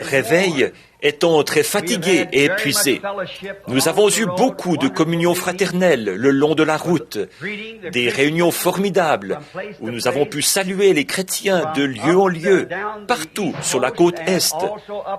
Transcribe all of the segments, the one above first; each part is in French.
Réveil étant très fatigué et épuisé. Nous avons eu beaucoup de communions fraternelles le long de la route, des réunions formidables où nous avons pu saluer les chrétiens de lieu en lieu, partout sur la côte Est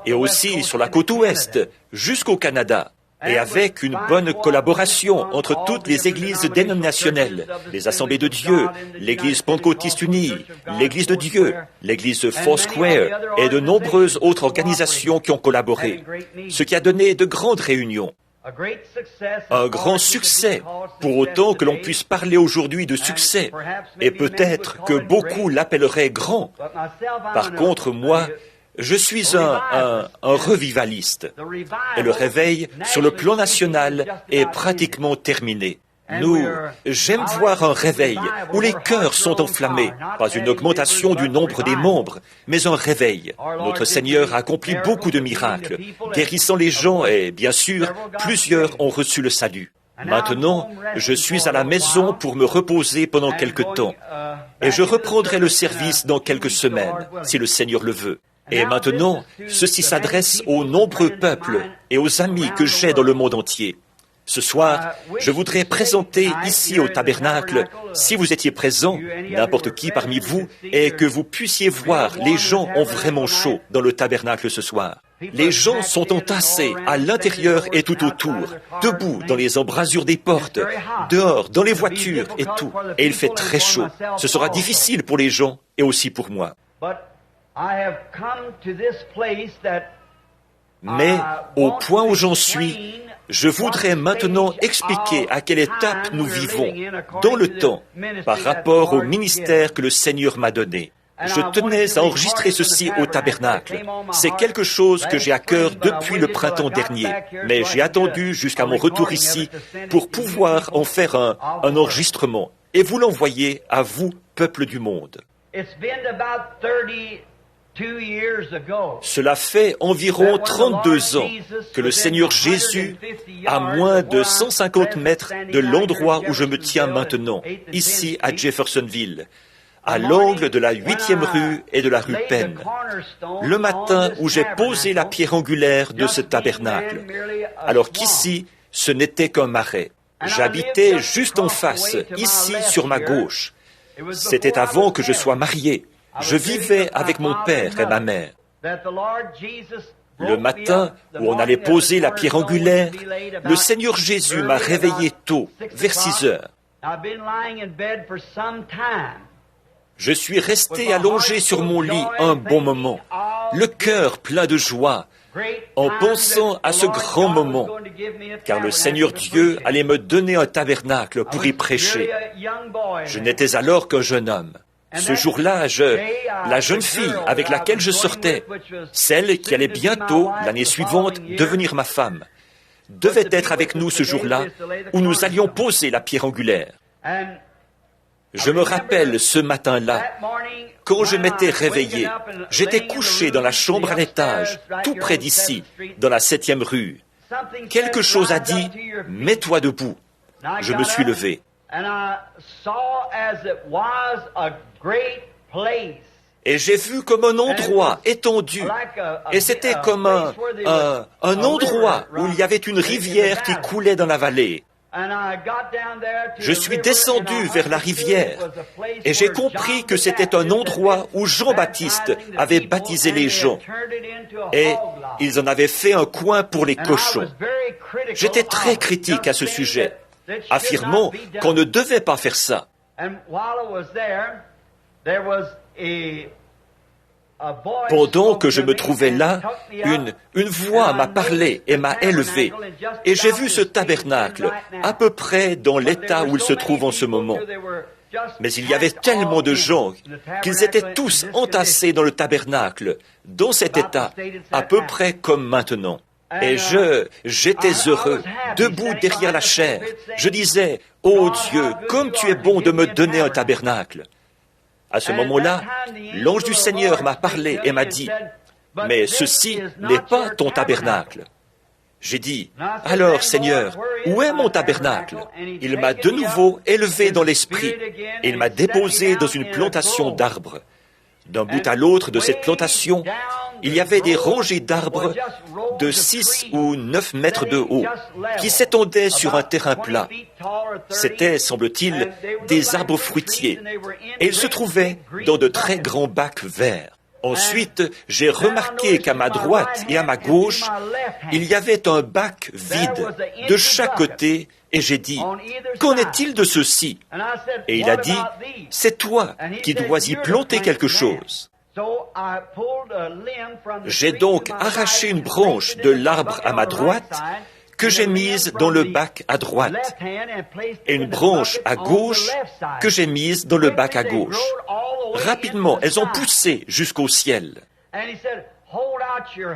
et aussi sur la côte Ouest, jusqu'au Canada. Et avec une bonne collaboration entre toutes les églises dénominationnelles, les Assemblées de Dieu, l'Église pentecôtiste unie, l'Église de Dieu, l'Église Foursquare et de nombreuses autres organisations qui ont collaboré, ce qui a donné de grandes réunions. Un grand succès, pour autant que l'on puisse parler aujourd'hui de succès, et peut-être que beaucoup l'appelleraient grand. Par contre, moi, je suis un revivaliste, et le réveil sur le plan national est pratiquement terminé. J'aime voir un réveil où les cœurs sont enflammés, pas une augmentation du nombre des membres, mais un réveil. Notre Seigneur a accompli beaucoup de miracles, guérissant les gens et, bien sûr, plusieurs ont reçu le salut. Maintenant, je suis à la maison pour me reposer pendant quelque temps, et je reprendrai le service dans quelques semaines, si le Seigneur le veut. Et maintenant, ceci s'adresse aux nombreux peuples et aux amis que j'ai dans le monde entier. Ce soir, je voudrais présenter ici au tabernacle, si vous étiez présents, n'importe qui parmi vous, et que vous puissiez voir, les gens ont vraiment chaud dans le tabernacle ce soir. Les gens sont entassés à l'intérieur et tout autour, debout dans les embrasures des portes, dehors, dans les voitures et tout. Et il fait très chaud. Ce sera difficile pour les gens et aussi pour moi. Mais au point où j'en suis, je voudrais maintenant expliquer à quelle étape nous vivons dans le temps par rapport au ministère que le Seigneur m'a donné. Je tenais à enregistrer ceci au tabernacle. C'est quelque chose que j'ai à cœur depuis le printemps dernier, mais j'ai attendu jusqu'à mon retour ici pour pouvoir en faire un enregistrement et vous l'envoyer à vous, peuple du monde. Cela fait environ 32 ans que le Seigneur Jésus, à moins de 150 mètres de l'endroit où je me tiens maintenant, ici à Jeffersonville, à l'angle de la 8e rue et de la rue Penn, le matin où j'ai posé la pierre angulaire de ce tabernacle, alors qu'ici, ce n'était qu'un marais. J'habitais juste en face, ici sur ma gauche. C'était avant que je sois marié. Je vivais avec mon père et ma mère. Le matin où on allait poser la pierre angulaire, le Seigneur Jésus m'a réveillé tôt, vers 6 heures. Je suis resté allongé sur mon lit un bon moment, le cœur plein de joie, en pensant à ce grand moment, car le Seigneur Dieu allait me donner un tabernacle pour y prêcher. Je n'étais alors qu'un jeune homme. Ce jour-là, la jeune fille avec laquelle je sortais, celle qui allait bientôt, l'année suivante, devenir ma femme, devait être avec nous ce jour-là, où nous allions poser la pierre angulaire. Je me rappelle ce matin-là, quand je m'étais réveillé, j'étais couché dans la chambre à l'étage, tout près d'ici, dans la 7e rue. Quelque chose a dit, « Mets-toi debout ». Je me suis levé. Et j'ai vu comme un endroit étendu, et c'était comme un endroit où il y avait une rivière qui coulait dans la vallée. Je suis descendu vers la rivière, et j'ai compris que c'était un endroit où Jean-Baptiste avait baptisé les gens, et ils en avaient fait un coin pour les cochons. J'étais très critique à ce sujet, affirmant qu'on ne devait pas faire ça. Pendant que je me trouvais là, une voix m'a parlé et m'a élevé, et j'ai vu ce tabernacle à peu près dans l'état où il se trouve en ce moment. Mais il y avait tellement de gens qu'ils étaient tous entassés dans le tabernacle, dans cet état, à peu près comme maintenant. Et j'étais heureux, debout derrière la chaire. Je disais, « Oh Dieu, comme tu es bon de me donner un tabernacle !» À ce moment-là, l'ange du Seigneur m'a parlé et m'a dit, « Mais ceci n'est pas ton tabernacle. » J'ai dit, « Alors, Seigneur, où est mon tabernacle ?» Il m'a de nouveau élevé dans l'esprit et il m'a déposé dans une plantation d'arbres. D'un bout à l'autre de cette plantation, il y avait des rangées d'arbres de 6 ou 9 mètres de haut qui s'étendaient sur un terrain plat. C'étaient, semble-t-il, des arbres fruitiers et ils se trouvaient dans de très grands bacs verts. Ensuite, j'ai remarqué qu'à ma droite et à ma gauche, il y avait un bac vide de chaque côté et j'ai dit, « Qu'en est-il de ceux-ci » Et il a dit, « C'est toi qui dois y planter quelque chose. » J'ai donc arraché une branche de l'arbre à ma droite que j'ai mise dans le bac à droite et une branche à gauche que j'ai mise dans le bac à gauche. Rapidement, elles ont poussé jusqu'au ciel.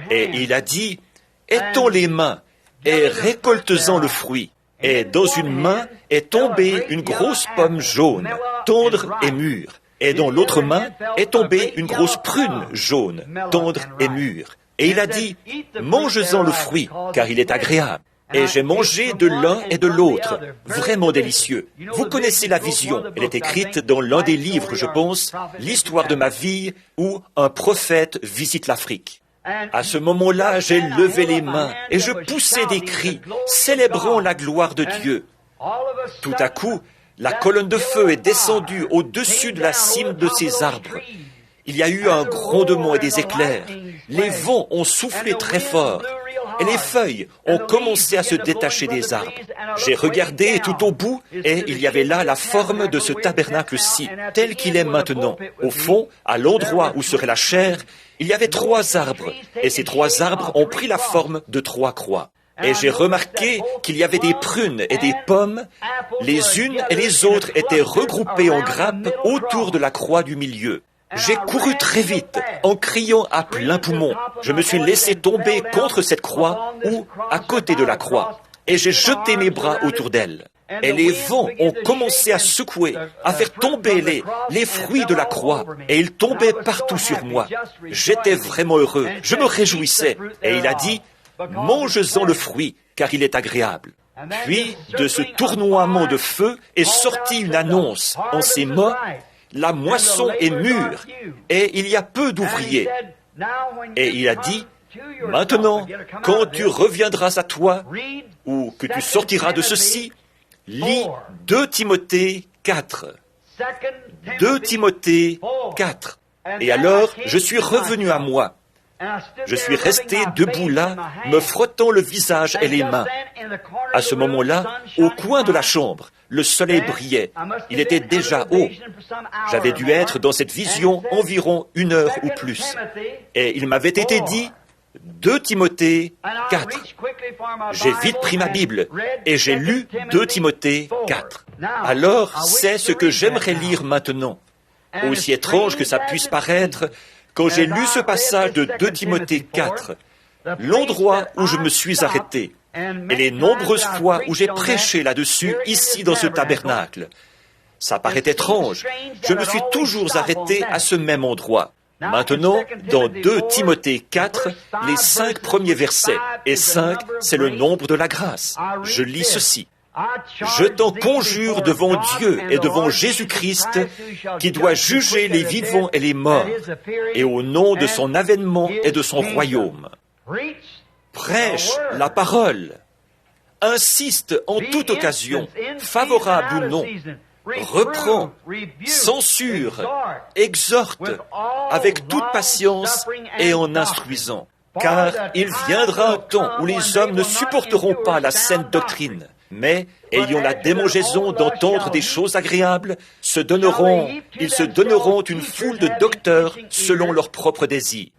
Et il a dit, « Étends les mains et récolte-en le fruit. » Et dans une main est tombée une grosse pomme jaune, tendre et mûre. Et dans l'autre main est tombée une grosse prune jaune, tendre et mûre. Et il a dit, « Mange-en le fruit, car il est agréable. » Et j'ai mangé de l'un et de l'autre, vraiment délicieux. Vous connaissez la vision, elle est écrite dans l'un des livres, je pense, l'histoire de ma vie où un prophète visite l'Afrique. À ce moment-là, j'ai levé les mains et je poussais des cris, célébrant la gloire de Dieu. Tout à coup, la colonne de feu est descendue au-dessus de la cime de ces arbres. Il y a eu un grondement et des éclairs. Les vents ont soufflé très fort et les feuilles ont commencé à se détacher des arbres. J'ai regardé tout au bout et il y avait là la forme de ce tabernacle-ci, tel qu'il est maintenant. Au fond, à l'endroit où serait la chair, il y avait 3 arbres et ces 3 arbres ont pris la forme de 3 croix. Et j'ai remarqué qu'il y avait des prunes et des pommes, les unes et les autres étaient regroupées en grappes autour de la croix du milieu. J'ai couru très vite, en criant à plein poumon. Je me suis laissé tomber contre cette croix ou à côté de la croix, et j'ai jeté mes bras autour d'elle. Et les vents ont commencé à secouer, à faire tomber les fruits de la croix, et ils tombaient partout sur moi. J'étais vraiment heureux, je me réjouissais. Et il a dit, « Mange-en le fruit, car il est agréable. » Puis, de ce tournoiement de feu est sortie une annonce en ces mots, « La moisson est mûre, et il y a peu d'ouvriers. » Et il a dit, « Maintenant, quand tu reviendras à toi, ou que tu sortiras de ceci, lis 2 Timothée 4. 2 Timothée 4. Et alors, je suis revenu à moi. Je suis resté debout là, me frottant le visage et les mains. À ce moment-là, au coin de la chambre, le soleil brillait. Il était déjà haut. J'avais dû être dans cette vision environ 1 heure ou plus. Et il m'avait été dit, 2 Timothée 4. J'ai vite pris ma Bible et j'ai lu 2 Timothée 4. Alors, c'est ce que j'aimerais lire maintenant. Aussi étrange que ça puisse paraître, quand j'ai lu ce passage de 2 Timothée 4, l'endroit où je me suis arrêté, et les nombreuses fois où j'ai prêché là-dessus, ici dans ce tabernacle, ça paraît étrange. Je me suis toujours arrêté à ce même endroit. Maintenant, dans 2 Timothée 4, les 5 premiers versets, et 5, c'est le nombre de la grâce. Je lis ceci. Je t'en conjure devant Dieu et devant Jésus-Christ, qui doit juger les vivants et les morts, et au nom de son avènement et de son royaume. Prêche la parole. Insiste en toute occasion, favorable ou non. Reprend, censure, exhorte, avec toute patience et en instruisant. Car il viendra un temps où les hommes ne supporteront pas la saine doctrine, mais, ayant la démangeaison d'entendre des choses agréables, ils se donneront une foule de docteurs selon leurs propres désirs.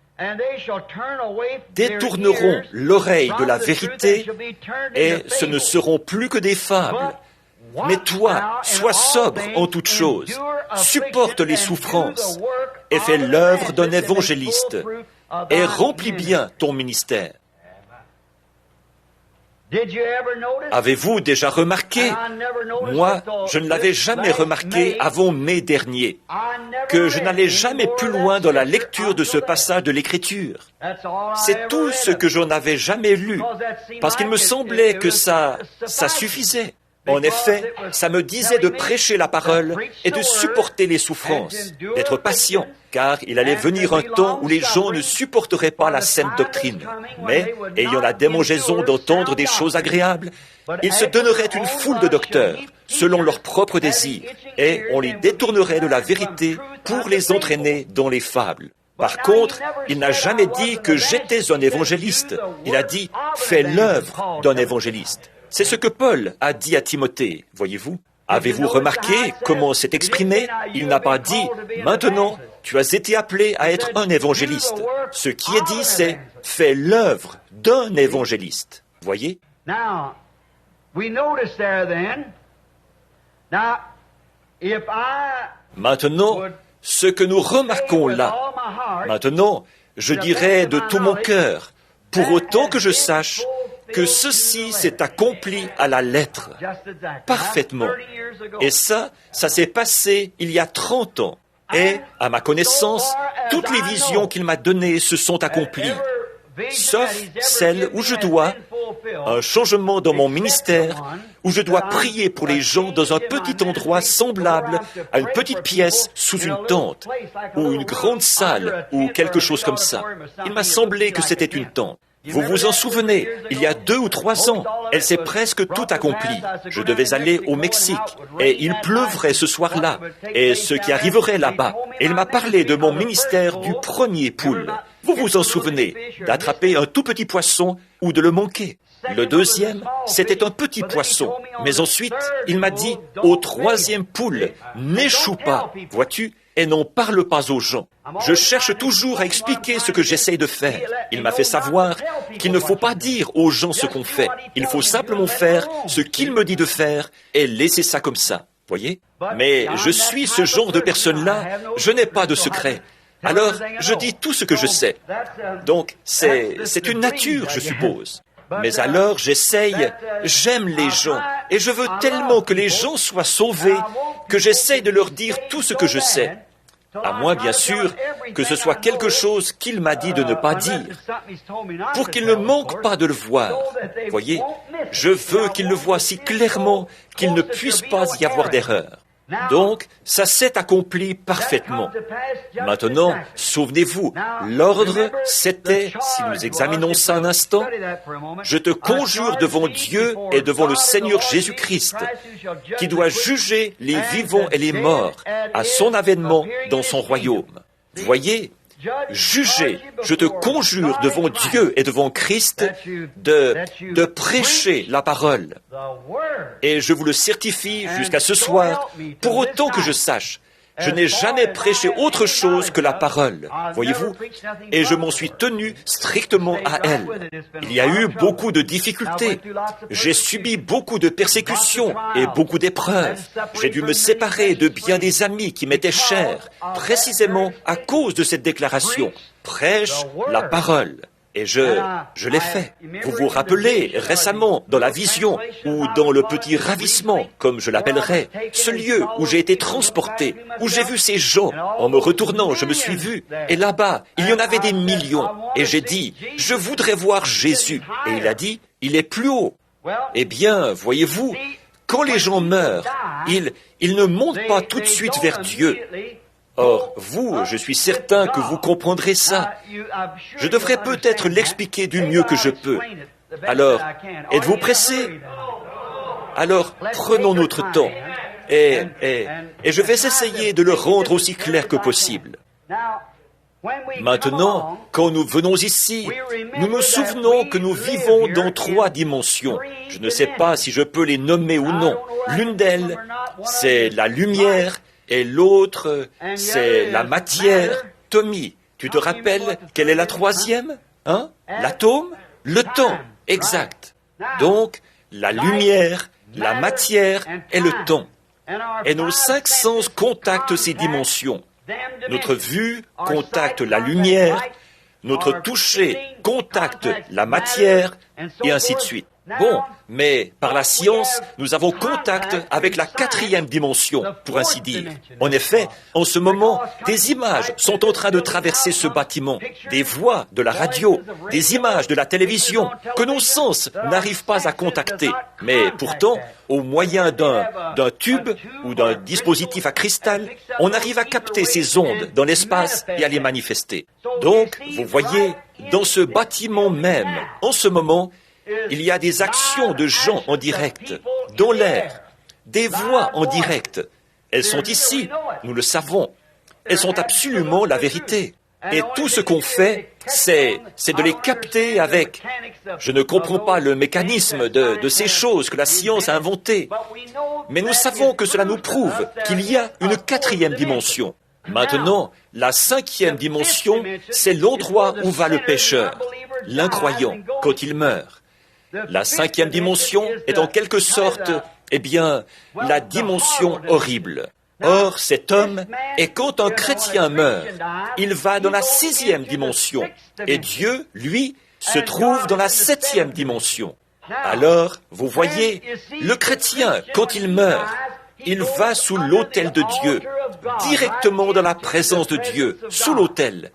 Détourneront l'oreille de la vérité et ce ne seront plus que des fables. Mais toi, sois sobre en toutes choses, supporte les souffrances et fais l'œuvre d'un évangéliste et remplis bien ton ministère. Avez-vous déjà remarqué, moi, je ne l'avais jamais remarqué avant mai dernier, que je n'allais jamais plus loin dans la lecture de ce passage de l'Écriture. C'est tout ce que je n'avais jamais lu, parce qu'il me semblait que ça suffisait. En effet, ça me disait de prêcher la parole et de supporter les souffrances, d'être patient car il allait venir un temps où les gens ne supporteraient pas la saine doctrine. Mais, ayant la démangeaison d'entendre des choses agréables, ils se donneraient une foule de docteurs, selon leurs propres désirs, et on les détournerait de la vérité pour les entraîner dans les fables. Par contre, il n'a jamais dit que j'étais un évangéliste. Il a dit « fais l'œuvre d'un évangéliste ». C'est ce que Paul a dit à Timothée, voyez-vous. Avez-vous remarqué comment c'est exprimé? Il n'a pas dit « maintenant, tu as été appelé à être un évangéliste ». Ce qui est dit, c'est « fais l'œuvre d'un évangéliste ». Voyez? Maintenant, ce que nous remarquons là, maintenant, je dirais de tout mon cœur, pour autant que je sache que ceci s'est accompli à la lettre, parfaitement. Et ça s'est passé il y a 30 ans. Et, à ma connaissance, toutes les visions qu'il m'a données se sont accomplies, sauf celle où je dois un changement dans mon ministère, où je dois prier pour les gens dans un petit endroit semblable à une petite pièce sous une tente, ou une grande salle, ou quelque chose comme ça. Il m'a semblé que c'était une tente. Vous vous en souvenez, il y a 2 ou 3 ans, elle s'est presque tout accomplie. Je devais aller au Mexique, et il pleuvrait ce soir-là, et ce qui arriverait là-bas. Et il m'a parlé de mon ministère du premier poule. Vous vous en souvenez, d'attraper un tout petit poisson ou de le manquer. Le deuxième, c'était un petit poisson. Mais ensuite, il m'a dit, au 3e poule, n'échoue pas, vois-tu, et n'en parle pas aux gens. Je cherche toujours à expliquer ce que j'essaye de faire. Il m'a fait savoir qu'il ne faut pas dire aux gens ce qu'on fait. Il faut simplement faire ce qu'il me dit de faire et laisser ça comme ça. Voyez? Mais je suis ce genre de personne-là, je n'ai pas de secret. Alors, je dis tout ce que je sais. Donc, c'est une nature, je suppose. Mais alors, j'aime les gens, et je veux tellement que les gens soient sauvés que j'essaye de leur dire tout ce que je sais. À moins, bien sûr, que ce soit quelque chose qu'il m'a dit de ne pas dire, pour qu'ils ne manquent pas de le voir. Voyez, je veux qu'ils le voient si clairement qu'il ne puisse pas y avoir d'erreur. Donc, ça s'est accompli parfaitement. Maintenant, souvenez-vous, l'ordre, c'était, si nous examinons ça un instant, je te conjure devant Dieu et devant le Seigneur Jésus-Christ, qui doit juger les vivants et les morts à son avènement dans son royaume. Voyez, juger, je te conjure devant Dieu et devant Christ de prêcher la parole. Et je vous le certifie jusqu'à ce soir, pour autant que je sache, je n'ai jamais prêché autre chose que la parole, voyez-vous, et je m'en suis tenu strictement à elle. Il y a eu beaucoup de difficultés. J'ai subi beaucoup de persécutions et beaucoup d'épreuves. J'ai dû me séparer de bien des amis qui m'étaient chers, précisément à cause de cette déclaration. Prêche la parole. Et je l'ai fait. Vous vous rappelez, récemment, dans la vision, ou dans le petit ravissement, comme je l'appellerais, ce lieu où j'ai été transporté, où j'ai vu ces gens. En me retournant, je me suis vu, et là-bas, il y en avait des millions. Et j'ai dit, je voudrais voir Jésus. Et il a dit, il est plus haut. Eh bien, voyez-vous, quand les gens meurent, ils ne montent pas tout de suite vers Dieu. Or, vous, je suis certain que vous comprendrez ça. Je devrais peut-être l'expliquer du mieux que je peux. Alors, êtes-vous pressés? Alors, prenons notre temps. Et je vais essayer de le rendre aussi clair que possible. Maintenant, quand nous venons ici, nous nous souvenons que nous vivons dans 3 dimensions. Je ne sais pas si je peux les nommer ou non. L'une d'elles, c'est la lumière, et l'autre, c'est la matière. Tommy, tu te rappelles quelle est la 3e? Hein? L'atome? Le temps, exact. Donc, la lumière, la matière et le temps. Et nos 5 sens contactent ces dimensions. Notre vue contacte la lumière, notre toucher contacte la matière, et ainsi de suite. Bon, mais par la science, nous avons contact avec la 4e dimension, pour ainsi dire. En effet, en ce moment, des images sont en train de traverser ce bâtiment, des voix de la radio, des images de la télévision que nos sens n'arrivent pas à contacter. Mais pourtant, au moyen d'un tube ou d'un dispositif à cristal, on arrive à capter ces ondes dans l'espace et à les manifester. Donc, vous voyez, dans ce bâtiment même, en ce moment, il y a des actions de gens en direct, dans l'air, des voix en direct. Elles sont ici, nous le savons. Elles sont absolument la vérité. Et tout ce qu'on fait, c'est de les capter avec. Je ne comprends pas le mécanisme de ces choses que la science a inventées. Mais nous savons que cela nous prouve qu'il y a une 4e dimension. Maintenant, la 5e dimension, c'est l'endroit où va le pécheur, l'incroyant, quand il meurt. La 5e dimension est en quelque sorte, la dimension horrible. Or, cet homme, et quand un chrétien meurt, il va dans la 6e dimension, et Dieu, lui, se trouve dans la 7e dimension. Alors, vous voyez, le chrétien, quand il meurt, il va sous l'autel de Dieu, directement dans la présence de Dieu, sous l'autel,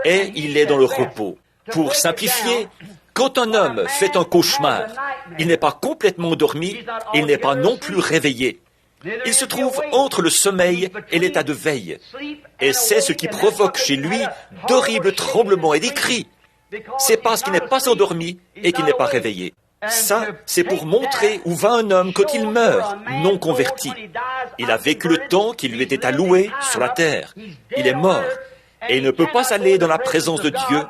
et il est dans le repos. Pour simplifier, quand un homme fait un cauchemar, il n'est pas complètement endormi, il n'est pas non plus réveillé. Il se trouve entre le sommeil et l'état de veille. Et c'est ce qui provoque chez lui d'horribles tremblements et des cris. C'est parce qu'il n'est pas endormi et qu'il n'est pas réveillé. Ça, c'est pour montrer où va un homme quand il meurt, non converti. Il a vécu le temps qui lui était alloué sur la terre. Il est mort. Et il ne peut pas aller dans la présence de Dieu,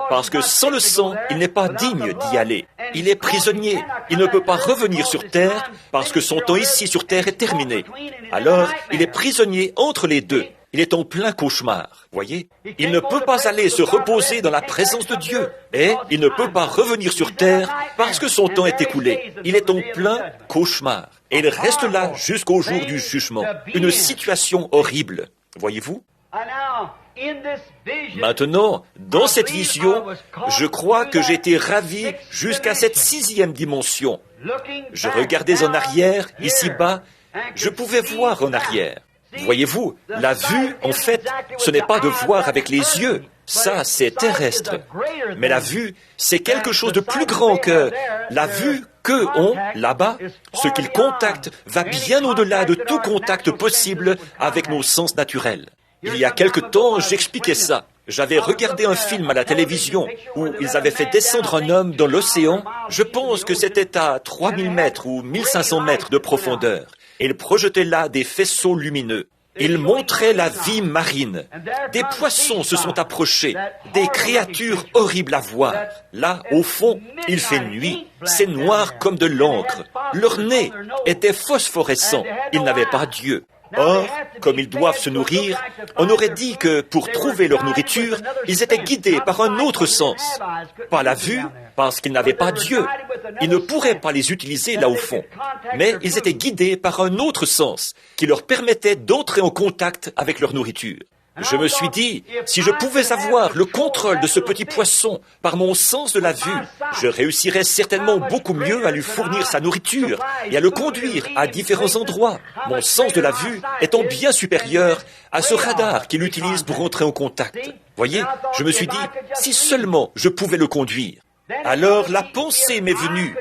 parce que sans le sang, il n'est pas digne d'y aller. Il est prisonnier. Il ne peut pas revenir sur terre, parce que son temps ici sur terre est terminé. Alors, il est prisonnier entre les deux. Il est en plein cauchemar, voyez. Il ne peut pas aller se reposer dans la présence de Dieu. Et il ne peut pas revenir sur terre, parce que son temps est écoulé. Il est en plein cauchemar. Et il reste là jusqu'au jour du jugement. Une situation horrible, voyez-vous. Maintenant, dans cette vision, je crois que j'ai été ravi jusqu'à cette 6e dimension. Je regardais en arrière, ici-bas, je pouvais voir en arrière. Voyez-vous, la vue, en fait, ce n'est pas de voir avec les yeux. Ça, c'est terrestre. Mais la vue, c'est quelque chose de plus grand que la vue qu'eux ont là-bas. Ce qu'ils contactent va bien au-delà de tout contact possible avec nos sens naturels. Il y a quelque temps, j'expliquais ça. J'avais regardé un film à la télévision où ils avaient fait descendre un homme dans l'océan. Je pense que c'était à 3000 mètres ou 1500 mètres de profondeur. Et ils projetaient là des faisceaux lumineux. Ils montraient la vie marine. Des poissons se sont approchés, des créatures horribles à voir. Là, au fond, il fait nuit. C'est noir comme de l'encre. Leur nez était phosphorescent. Ils n'avaient pas d'yeux. Or, comme ils doivent se nourrir, on aurait dit que pour trouver leur nourriture, ils étaient guidés par un autre sens. Pas la vue, parce qu'ils n'avaient pas Dieu. Ils ne pourraient pas les utiliser là au fond. Mais ils étaient guidés par un autre sens, qui leur permettait d'entrer en contact avec leur nourriture. Je me suis dit, si je pouvais avoir le contrôle de ce petit poisson par mon sens de la vue, je réussirais certainement beaucoup mieux à lui fournir sa nourriture et à le conduire à différents endroits. Mon sens de la vue étant bien supérieur à ce radar qu'il utilise pour entrer en contact. Voyez, je me suis dit, si seulement je pouvais le conduire. Alors la pensée m'est venue.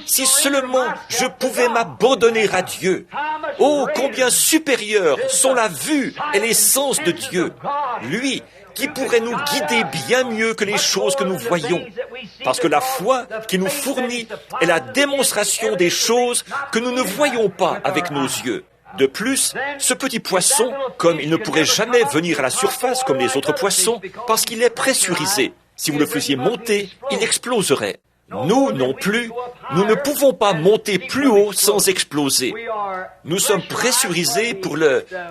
Si seulement je pouvais m'abandonner à Dieu. Oh, combien supérieurs sont la vue et les sens de Dieu. Lui, qui pourrait nous guider bien mieux que les choses que nous voyons. Parce que la foi qui nous fournit est la démonstration des choses que nous ne voyons pas avec nos yeux. De plus, ce petit poisson, comme il ne pourrait jamais venir à la surface comme les autres poissons, parce qu'il est pressurisé. Si vous le faisiez monter, il exploserait. Nous non plus, nous ne pouvons pas monter plus haut sans exploser. Nous sommes pressurisés pour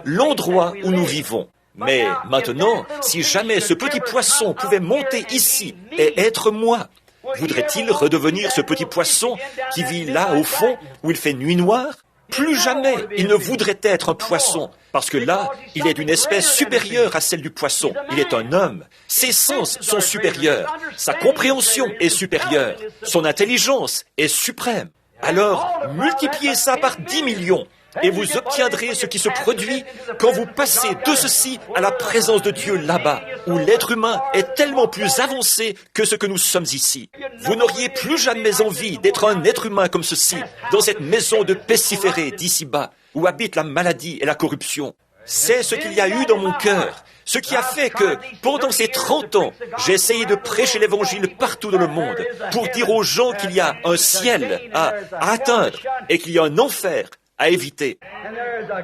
l'endroit où nous vivons. Mais maintenant, si jamais ce petit poisson pouvait monter ici et être moi, voudrait-il redevenir ce petit poisson qui vit là au fond où il fait nuit noire? Plus jamais il ne voudrait être un poisson, Parce que là, il est d'une espèce supérieure à celle du poisson. Il est un homme. Ses sens sont supérieurs. Sa compréhension est supérieure. Son intelligence est suprême. Alors, multipliez ça par 10 millions. Et vous obtiendrez ce qui se produit quand vous passez de ceci à la présence de Dieu là-bas, où l'être humain est tellement plus avancé que ce que nous sommes ici. Vous n'auriez plus jamais envie d'être un être humain comme ceci, dans cette maison de pestiférés d'ici-bas, où habite la maladie et la corruption. C'est ce qu'il y a eu dans mon cœur, ce qui a fait que, pendant ces 30 ans, j'ai essayé de prêcher l'Évangile partout dans le monde, pour dire aux gens qu'il y a un ciel à atteindre et qu'il y a un enfer à éviter,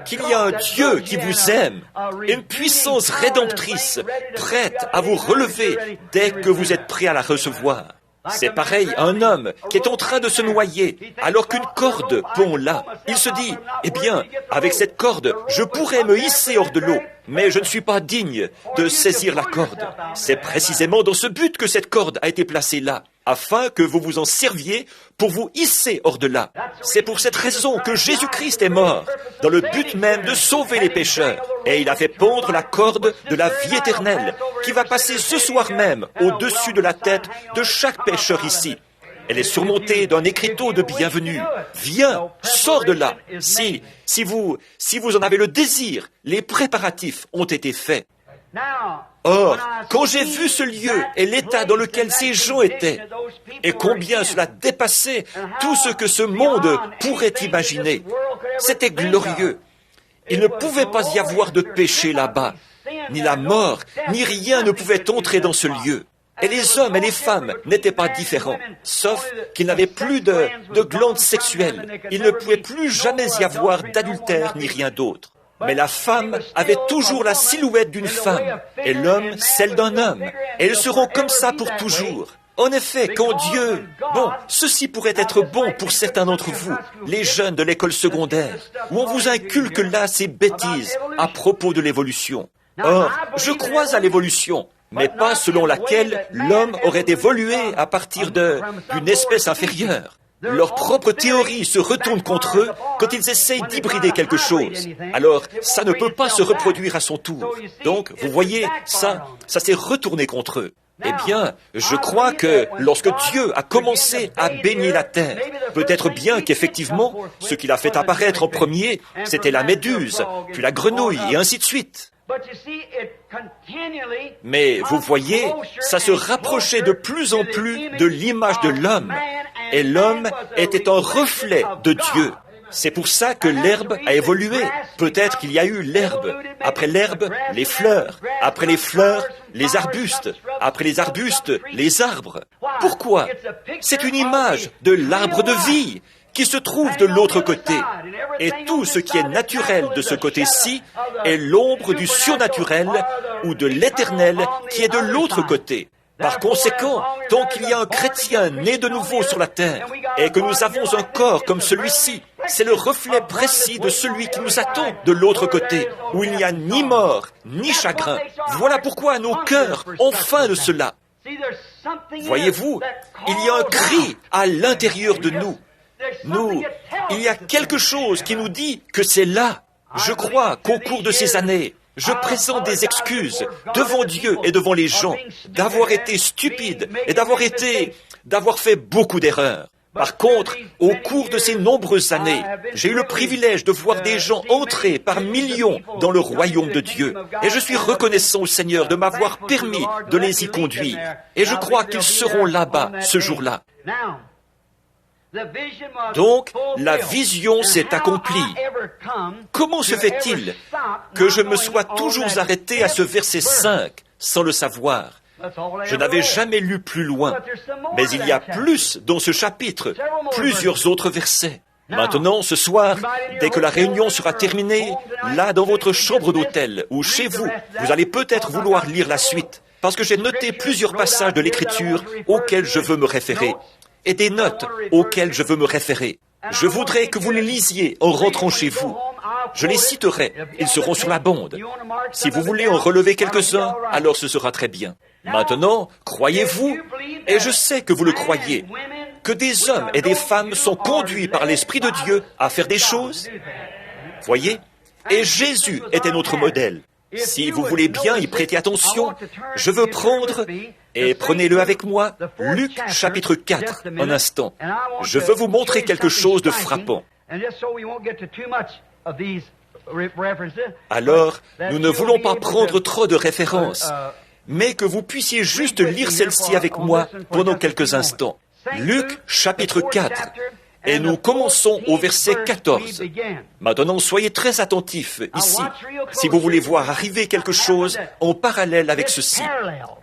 qu'il y a un Dieu qui vous aime, une puissance rédemptrice, prête à vous relever dès que vous êtes prêt à la recevoir. C'est pareil à un homme qui est en train de se noyer, alors qu'une corde pond là. Il se dit, eh bien, avec cette corde, je pourrais me hisser hors de l'eau, mais je ne suis pas digne de saisir la corde. C'est précisément dans ce but que cette corde a été placée là, afin que vous vous en serviez pour vous hisser hors de là. C'est pour cette raison que Jésus-Christ est mort, dans le but même de sauver les pécheurs. Et il a fait pondre la corde de la vie éternelle, qui va passer ce soir même au-dessus de la tête de chaque pécheur ici. Elle est surmontée d'un écriteau de bienvenue. Viens, sors de là. Si vous en avez le désir, les préparatifs ont été faits. Or, quand j'ai vu ce lieu et l'état dans lequel ces gens étaient, et combien cela dépassait tout ce que ce monde pourrait imaginer, c'était glorieux. Il ne pouvait pas y avoir de péché là-bas, ni la mort, ni rien ne pouvait entrer dans ce lieu. Et les hommes et les femmes n'étaient pas différents, sauf qu'ils n'avaient plus de glandes sexuelles. Il ne pouvait plus jamais y avoir d'adultère ni rien d'autre. Mais la femme avait toujours la silhouette d'une femme, et l'homme celle d'un homme. Et ils seront comme ça pour toujours. En effet, quand Dieu... Bon, ceci pourrait être bon pour certains d'entre vous, les jeunes de l'école secondaire, où on vous inculque là ces bêtises à propos de l'évolution. Or, je crois à l'évolution, mais pas selon laquelle l'homme aurait évolué à partir d'une espèce inférieure. Leur propre théorie se retourne contre eux quand ils essayent d'hybrider quelque chose. Alors, ça ne peut pas se reproduire à son tour. Donc, vous voyez, ça s'est retourné contre eux. Eh bien, je crois que lorsque Dieu a commencé à baigner la terre, peut-être bien qu'effectivement, ce qu'il a fait apparaître en premier, c'était la méduse, puis la grenouille, et ainsi de suite. Mais vous voyez, ça se rapprochait de plus en plus de l'image de l'homme, et l'homme était un reflet de Dieu. C'est pour ça que l'herbe a évolué. Peut-être qu'il y a eu l'herbe. Après l'herbe, les fleurs. Après les fleurs, les arbustes. Après les arbustes, les arbres. Pourquoi? C'est une image de l'arbre de vie qui se trouve de l'autre côté. Et tout ce qui est naturel de ce côté-ci est l'ombre du surnaturel ou de l'éternel qui est de l'autre côté. Par conséquent, tant qu'il y a un chrétien né de nouveau sur la terre et que nous avons un corps comme celui-ci, c'est le reflet précis de celui qui nous attend de l'autre côté, où il n'y a ni mort, ni chagrin. Voilà pourquoi nos cœurs ont faim de cela. Voyez-vous, il y a un cri à l'intérieur de nous. Il y a quelque chose qui nous dit que c'est là. Je crois qu'au cours de ces années, je présente des excuses devant Dieu et devant les gens d'avoir été stupide et d'avoir fait beaucoup d'erreurs. Par contre, au cours de ces nombreuses années, j'ai eu le privilège de voir des gens entrer par millions dans le royaume de Dieu. Et je suis reconnaissant au Seigneur de m'avoir permis de les y conduire. Et je crois qu'ils seront là-bas ce jour-là. Donc, la vision s'est accomplie. Comment se fait-il que je me sois toujours arrêté à ce verset 5 sans le savoir? Je n'avais jamais lu plus loin, mais il y a plus dans ce chapitre, plusieurs autres versets. Maintenant, ce soir, dès que la réunion sera terminée, là dans votre chambre d'hôtel ou chez vous, vous allez peut-être vouloir lire la suite, parce que j'ai noté plusieurs passages de l'Écriture auxquels je veux me référer, et des notes auxquelles je veux me référer. Je voudrais que vous les lisiez en rentrant chez vous. Je les citerai, ils seront sur la bande. Si vous voulez en relever quelques-uns, alors ce sera très bien. Maintenant, croyez-vous, et je sais que vous le croyez, que des hommes et des femmes sont conduits par l'Esprit de Dieu à faire des choses? Voyez, Et Jésus était notre modèle. Si vous voulez bien y prêter attention, je veux prendre, et prenez-le avec moi, Luc chapitre 4, un instant. Je veux vous montrer quelque chose de frappant. Alors, nous ne voulons pas prendre trop de références, mais que vous puissiez juste lire celle-ci avec moi pendant quelques instants. Luc chapitre 4. Et nous commençons au verset 14. Maintenant, soyez très attentifs ici, si vous voulez voir arriver quelque chose en parallèle avec ceci.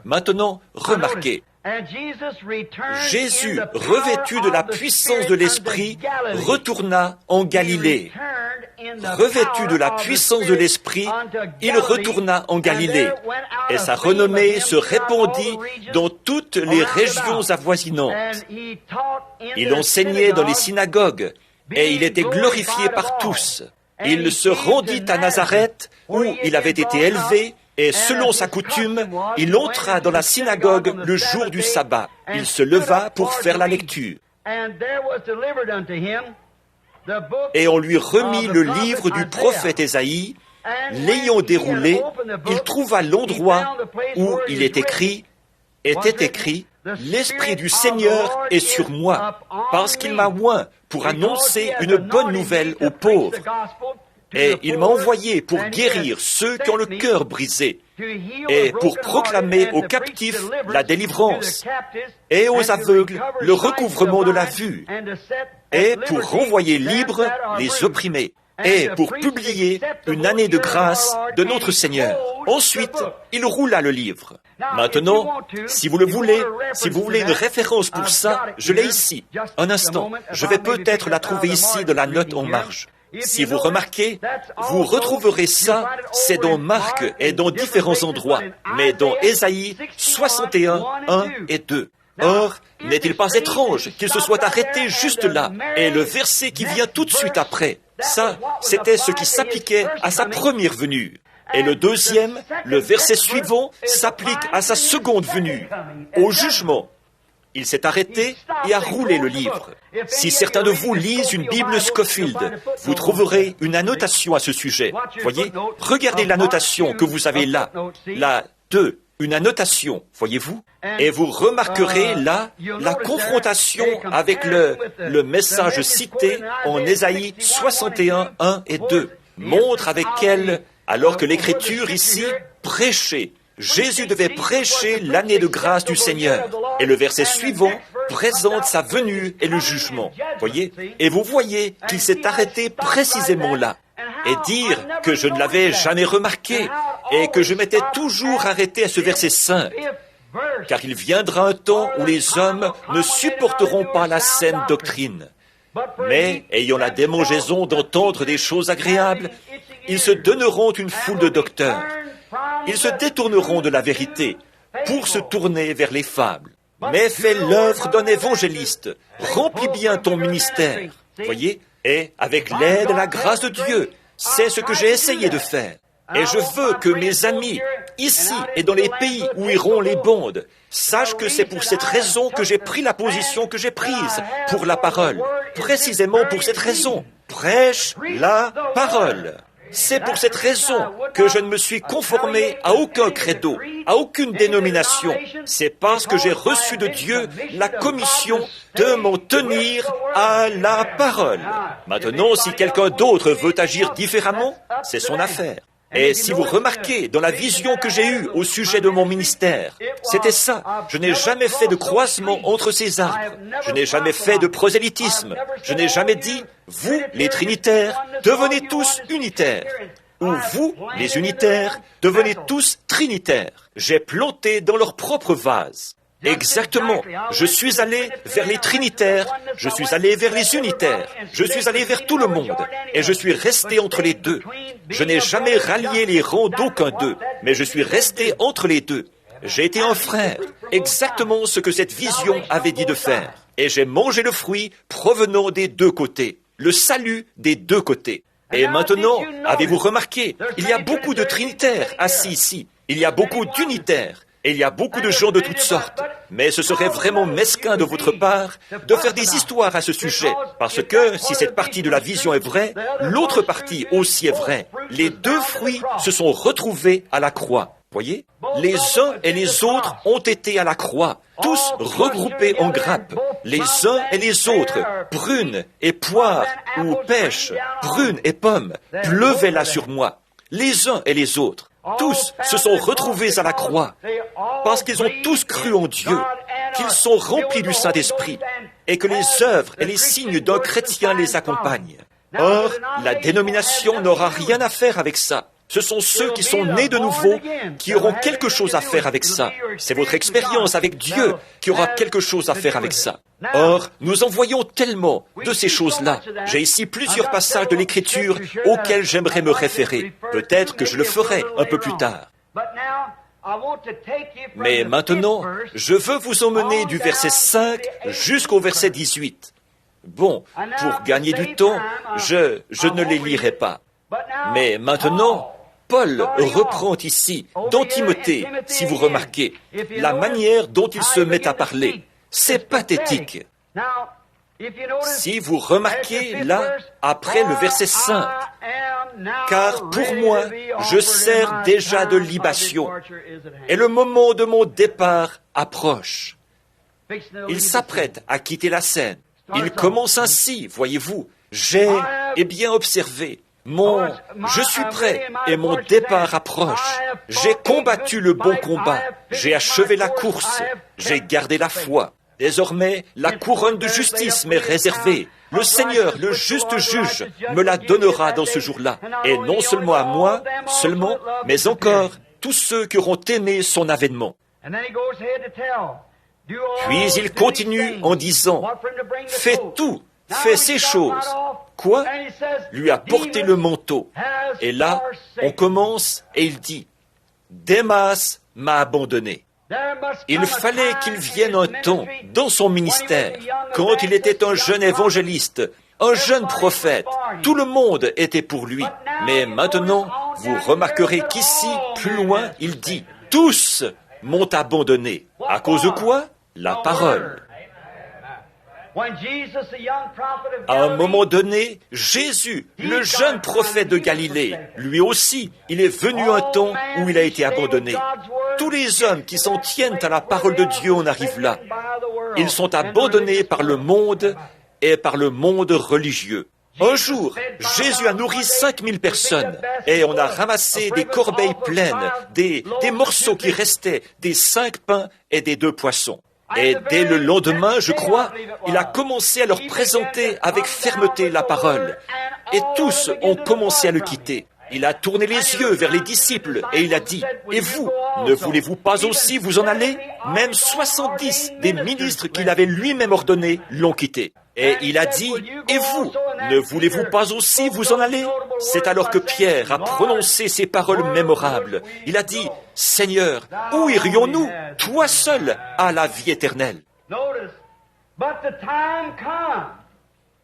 Maintenant, remarquez. Jésus, revêtu de la puissance de l'Esprit, retourna en Galilée. Revêtu de la puissance de l'Esprit, il retourna en Galilée. Et sa renommée se répandit dans toutes les régions avoisinantes. Il enseignait dans les synagogues, et il était glorifié par tous. Il se rendit à Nazareth, où il avait été élevé, et selon sa coutume, il entra dans la synagogue le jour du sabbat. Il se leva pour faire la lecture. Et on lui remit le livre du prophète Ésaïe. L'ayant déroulé, il trouva l'endroit où il était écrit, « L'Esprit du Seigneur est sur moi, parce qu'il m'a oint pour annoncer une bonne nouvelle aux pauvres. Et il m'a envoyé pour guérir ceux qui ont le cœur brisé, et pour proclamer aux captifs la délivrance, et aux aveugles le recouvrement de la vue, et pour renvoyer libres les opprimés, et pour publier une année de grâce de notre Seigneur. » Ensuite, il roula le livre. Maintenant, si vous le voulez, si vous voulez une référence pour ça, je l'ai ici. Un instant, je vais peut-être la trouver ici dans la note en marge. Si vous remarquez, vous retrouverez ça, c'est dans Marc et dans différents endroits, mais dans Ésaïe 61, 1 et 2. Or, n'est-il pas étrange qu'il se soit arrêté juste là, et le verset qui vient tout de suite après, ça, c'était ce qui s'appliquait à sa première venue. Et le deuxième, le verset suivant, s'applique à sa seconde venue, au jugement. Il s'est arrêté et a roulé le livre. Si certains de vous lisent une Bible Scofield, vous trouverez une annotation à ce sujet. Voyez, regardez l'annotation que vous avez là. La 2, une annotation, voyez-vous? Et vous remarquerez là la confrontation avec le message cité en Ésaïe 61, 1 et 2. Montre avec quelle, alors que l'Écriture ici prêchait. Jésus devait prêcher l'année de grâce du Seigneur. Et le verset suivant présente sa venue et le jugement. Voyez? Et vous voyez qu'il s'est arrêté précisément là. Et dire que je ne l'avais jamais remarqué et que je m'étais toujours arrêté à ce verset 5. Car il viendra un temps où les hommes ne supporteront pas la saine doctrine. Mais, ayant la démangeaison d'entendre des choses agréables, ils se donneront une foule de docteurs. Ils se détourneront de la vérité pour se tourner vers les fables. Mais fais l'œuvre d'un évangéliste. Remplis bien ton ministère. Voyez? Et avec l'aide et la grâce de Dieu, c'est ce que j'ai essayé de faire. Et je veux que mes amis, ici et dans les pays où iront les bandes, sachent que c'est pour cette raison que j'ai pris la position que j'ai prise pour la parole. Précisément pour cette raison. Prêche la parole. C'est pour cette raison que je ne me suis conformé à aucun credo, à aucune dénomination. C'est parce que j'ai reçu de Dieu la commission de m'en tenir à la parole. Maintenant, si quelqu'un d'autre veut agir différemment, c'est son affaire. Et si vous remarquez dans la vision que j'ai eue au sujet de mon ministère, c'était ça. Je n'ai jamais fait de croisement entre ces arbres. Je n'ai jamais fait de prosélytisme. Je n'ai jamais dit, vous, les trinitaires, devenez tous unitaires. Ou vous, les unitaires, devenez tous trinitaires. J'ai planté dans leur propre vase. Exactement. Je suis allé vers les trinitaires, je suis allé vers les unitaires, je suis allé vers tout le monde, et je suis resté entre les deux. Je n'ai jamais rallié les rangs d'aucun d'eux, mais je suis resté entre les deux. J'ai été un frère, exactement ce que cette vision avait dit de faire. Et j'ai mangé le fruit provenant des deux côtés, le salut des deux côtés. Et maintenant, avez-vous remarqué, il y a beaucoup de trinitaires assis ici, il y a beaucoup d'unitaires. Et il y a beaucoup de gens de toutes sortes. Mais ce serait vraiment mesquin de votre part de faire des histoires à ce sujet, parce que si cette partie de la vision est vraie, l'autre partie aussi est vraie. Les deux fruits se sont retrouvés à la croix. Voyez? Les uns et les autres ont été à la croix, tous regroupés en grappes. Les uns et les autres, prunes et poires ou pêches, prunes et pommes, pleuvaient là sur moi. Les uns et les autres, tous se sont retrouvés à la croix, parce qu'ils ont tous cru en Dieu, qu'ils sont remplis du Saint-Esprit, et que les œuvres et les signes d'un chrétien les accompagnent. Or, la dénomination n'aura rien à faire avec ça. Ce sont ceux qui sont nés de nouveau qui auront quelque chose à faire avec ça. C'est votre expérience avec Dieu qui aura quelque chose à faire avec ça. Or, nous en voyons tellement de ces choses-là. J'ai ici plusieurs passages de l'Écriture auxquels j'aimerais me référer. Peut-être que je le ferai un peu plus tard. Mais maintenant, je veux vous emmener du verset 5 jusqu'au verset 18. Bon, pour gagner du temps, je ne les lirai pas. Mais maintenant, Paul reprend ici, dans Timothée, si vous remarquez, la manière dont il se met à parler. C'est pathétique. Si vous remarquez là, après le verset 5, « Car pour moi, je sers déjà de libation, et le moment de mon départ approche. » Il s'apprête à quitter la scène. Il commence ainsi, voyez-vous. « J'ai bien observé. Je suis prêt et mon départ approche. J'ai combattu le bon combat. J'ai achevé la course. J'ai gardé la foi. Désormais, la couronne de justice m'est réservée. Le Seigneur, le juste juge, me la donnera dans ce jour-là. Et non seulement à moi, seulement, mais encore tous ceux qui auront aimé son avènement. » Puis il continue en disant, « Fais tout, fais ces choses. » Quoi? Lui a porté le manteau. Et là, on commence et il dit, « Démas m'a abandonné. » Il fallait qu'il vienne un temps dans son ministère, quand il était un jeune évangéliste, un jeune prophète. Tout le monde était pour lui. Mais maintenant, vous remarquerez qu'ici, plus loin, il dit, « Tous m'ont abandonné. » À cause de quoi? La parole. À un moment donné, Jésus, le jeune prophète de Galilée, lui aussi, il est venu un temps où il a été abandonné. Tous les hommes qui s'en tiennent à la parole de Dieu en arrivent là. Ils sont abandonnés par le monde et par le monde religieux. Un jour, Jésus a nourri 5000 personnes et on a ramassé des corbeilles pleines, des morceaux qui restaient, des 5 pains et des 2 poissons. Et dès le lendemain, je crois, il a commencé à leur présenter avec fermeté la parole. Et tous ont commencé à le quitter. Il a tourné les yeux vers les disciples et il a dit, « Et vous, ne voulez-vous pas aussi vous en aller ?» Même 70 des ministres qu'il avait lui-même ordonnés l'ont quitté. Et il a dit, « Et vous, ne voulez-vous pas aussi vous en aller ?» C'est alors que Pierre a prononcé ces paroles mémorables. Il a dit, « Seigneur, où irions-nous? Toi seul as la vie éternelle. »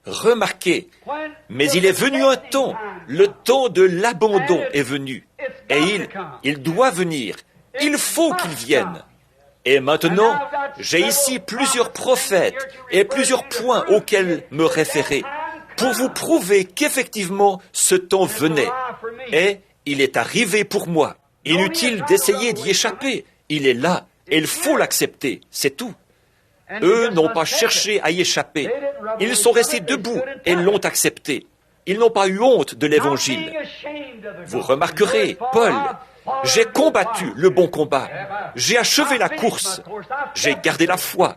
Remarquez, mais il est venu un temps, le temps de l'abandon est venu. Et il doit venir. Il faut qu'il vienne. Et maintenant, j'ai ici plusieurs prophètes et plusieurs points auxquels me référer pour vous prouver qu'effectivement ce temps venait. Et il est arrivé pour moi. Inutile d'essayer d'y échapper. Il est là et il faut l'accepter. C'est tout. Eux n'ont pas cherché à y échapper. Ils sont restés debout et l'ont accepté. Ils n'ont pas eu honte de l'Évangile. Vous remarquerez, Paul, j'ai combattu le bon combat. J'ai achevé la course. J'ai gardé la foi.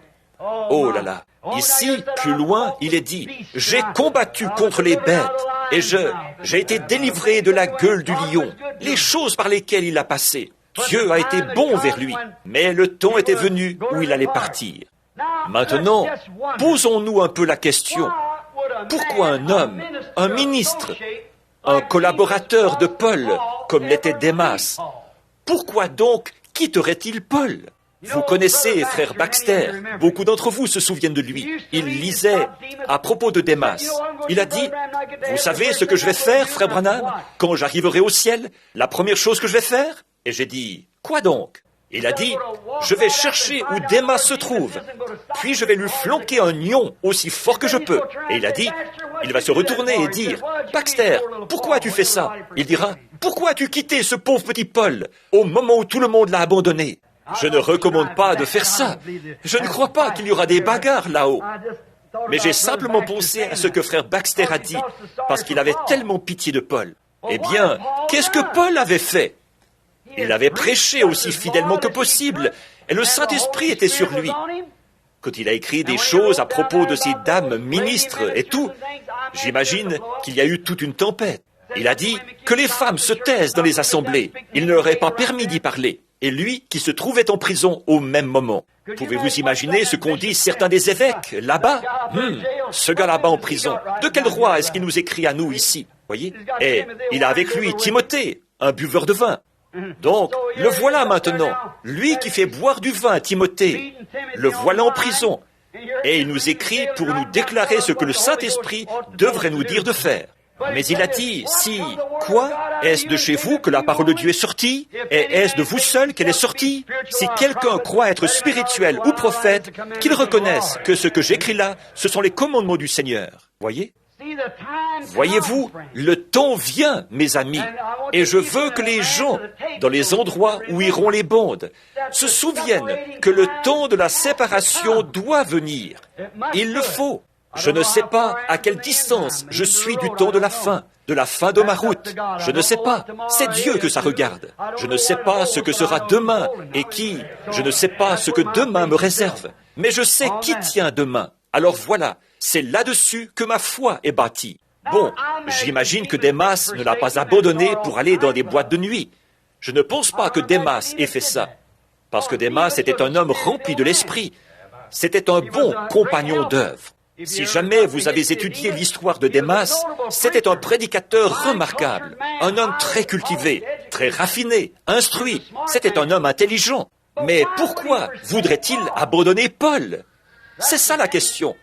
Oh là là. Ici, plus loin, il est dit, j'ai combattu contre les bêtes et j'ai été délivré de la gueule du lion. Les choses par lesquelles il a passé. Dieu a été bon vers lui, mais le temps était venu où il allait partir. Maintenant, posons-nous un peu la question. Pourquoi un homme, un ministre, un collaborateur de Paul, comme l'était Démas, pourquoi donc quitterait-il Paul? Vous connaissez frère Baxter, beaucoup d'entre vous se souviennent de lui. Il lisait à propos de Démas. Il a dit, « Vous savez ce que je vais faire, frère Branham, quand j'arriverai au ciel? La première chose que je vais faire ?» Et j'ai dit, « Quoi donc ?» Il a dit, je vais chercher où Démas se trouve, puis je vais lui flanquer un nion aussi fort que je peux. Et il a dit, il va se retourner et dire, Baxter, pourquoi as-tu fait ça? Il dira, pourquoi as-tu quitté ce pauvre petit Paul au moment où tout le monde l'a abandonné? Je ne recommande pas de faire ça. Je ne crois pas qu'il y aura des bagarres là-haut. Mais j'ai simplement pensé à ce que frère Baxter a dit, parce qu'il avait tellement pitié de Paul. Eh bien, qu'est-ce que Paul avait fait? Il avait prêché aussi fidèlement que possible, et le Saint-Esprit était sur lui. Quand il a écrit des choses à propos de ces dames ministres et tout, j'imagine qu'il y a eu toute une tempête. Il a dit que les femmes se taisent dans les assemblées. Il ne leur est pas permis d'y parler. Et lui, qui se trouvait en prison au même moment. Pouvez-vous imaginer ce qu'ont dit certains des évêques, là-bas? Ce gars là-bas en prison, de quel roi est-ce qu'il nous écrit à nous ici? Voyez? Et il a avec lui Timothée, un buveur de vin. Donc, le voilà maintenant, lui qui fait boire du vin à Timothée, le voilà en prison. Et il nous écrit pour nous déclarer ce que le Saint-Esprit devrait nous dire de faire. Mais il a dit, si, quoi? Est-ce de chez vous que la parole de Dieu est sortie? Et est-ce de vous seul qu'elle est sortie? Si quelqu'un croit être spirituel ou prophète, qu'il reconnaisse que ce que j'écris là, ce sont les commandements du Seigneur. Voyez? Voyez-vous, le temps vient, mes amis, et je veux que les gens, dans les endroits où iront les bandes, se souviennent que le temps de la séparation doit venir. Il le faut. Je ne sais pas à quelle distance je suis du temps de la fin de ma route. Je ne sais pas. C'est Dieu que ça regarde. Je ne sais pas ce que sera demain et qui. Je ne sais pas ce que demain me réserve. Mais je sais qui tient demain. Alors voilà, c'est là-dessus que ma foi est bâtie. Bon, j'imagine que Démas ne l'a pas abandonné pour aller dans des boîtes de nuit. Je ne pense pas que Démas ait fait ça. Parce que Démas était un homme rempli de l'esprit. C'était un bon compagnon d'œuvre. Si jamais vous avez étudié l'histoire de Démas, c'était un prédicateur remarquable, un homme très cultivé, très raffiné, instruit. C'était un homme intelligent. Mais pourquoi voudrait-il abandonner Paul? C'est ça la question.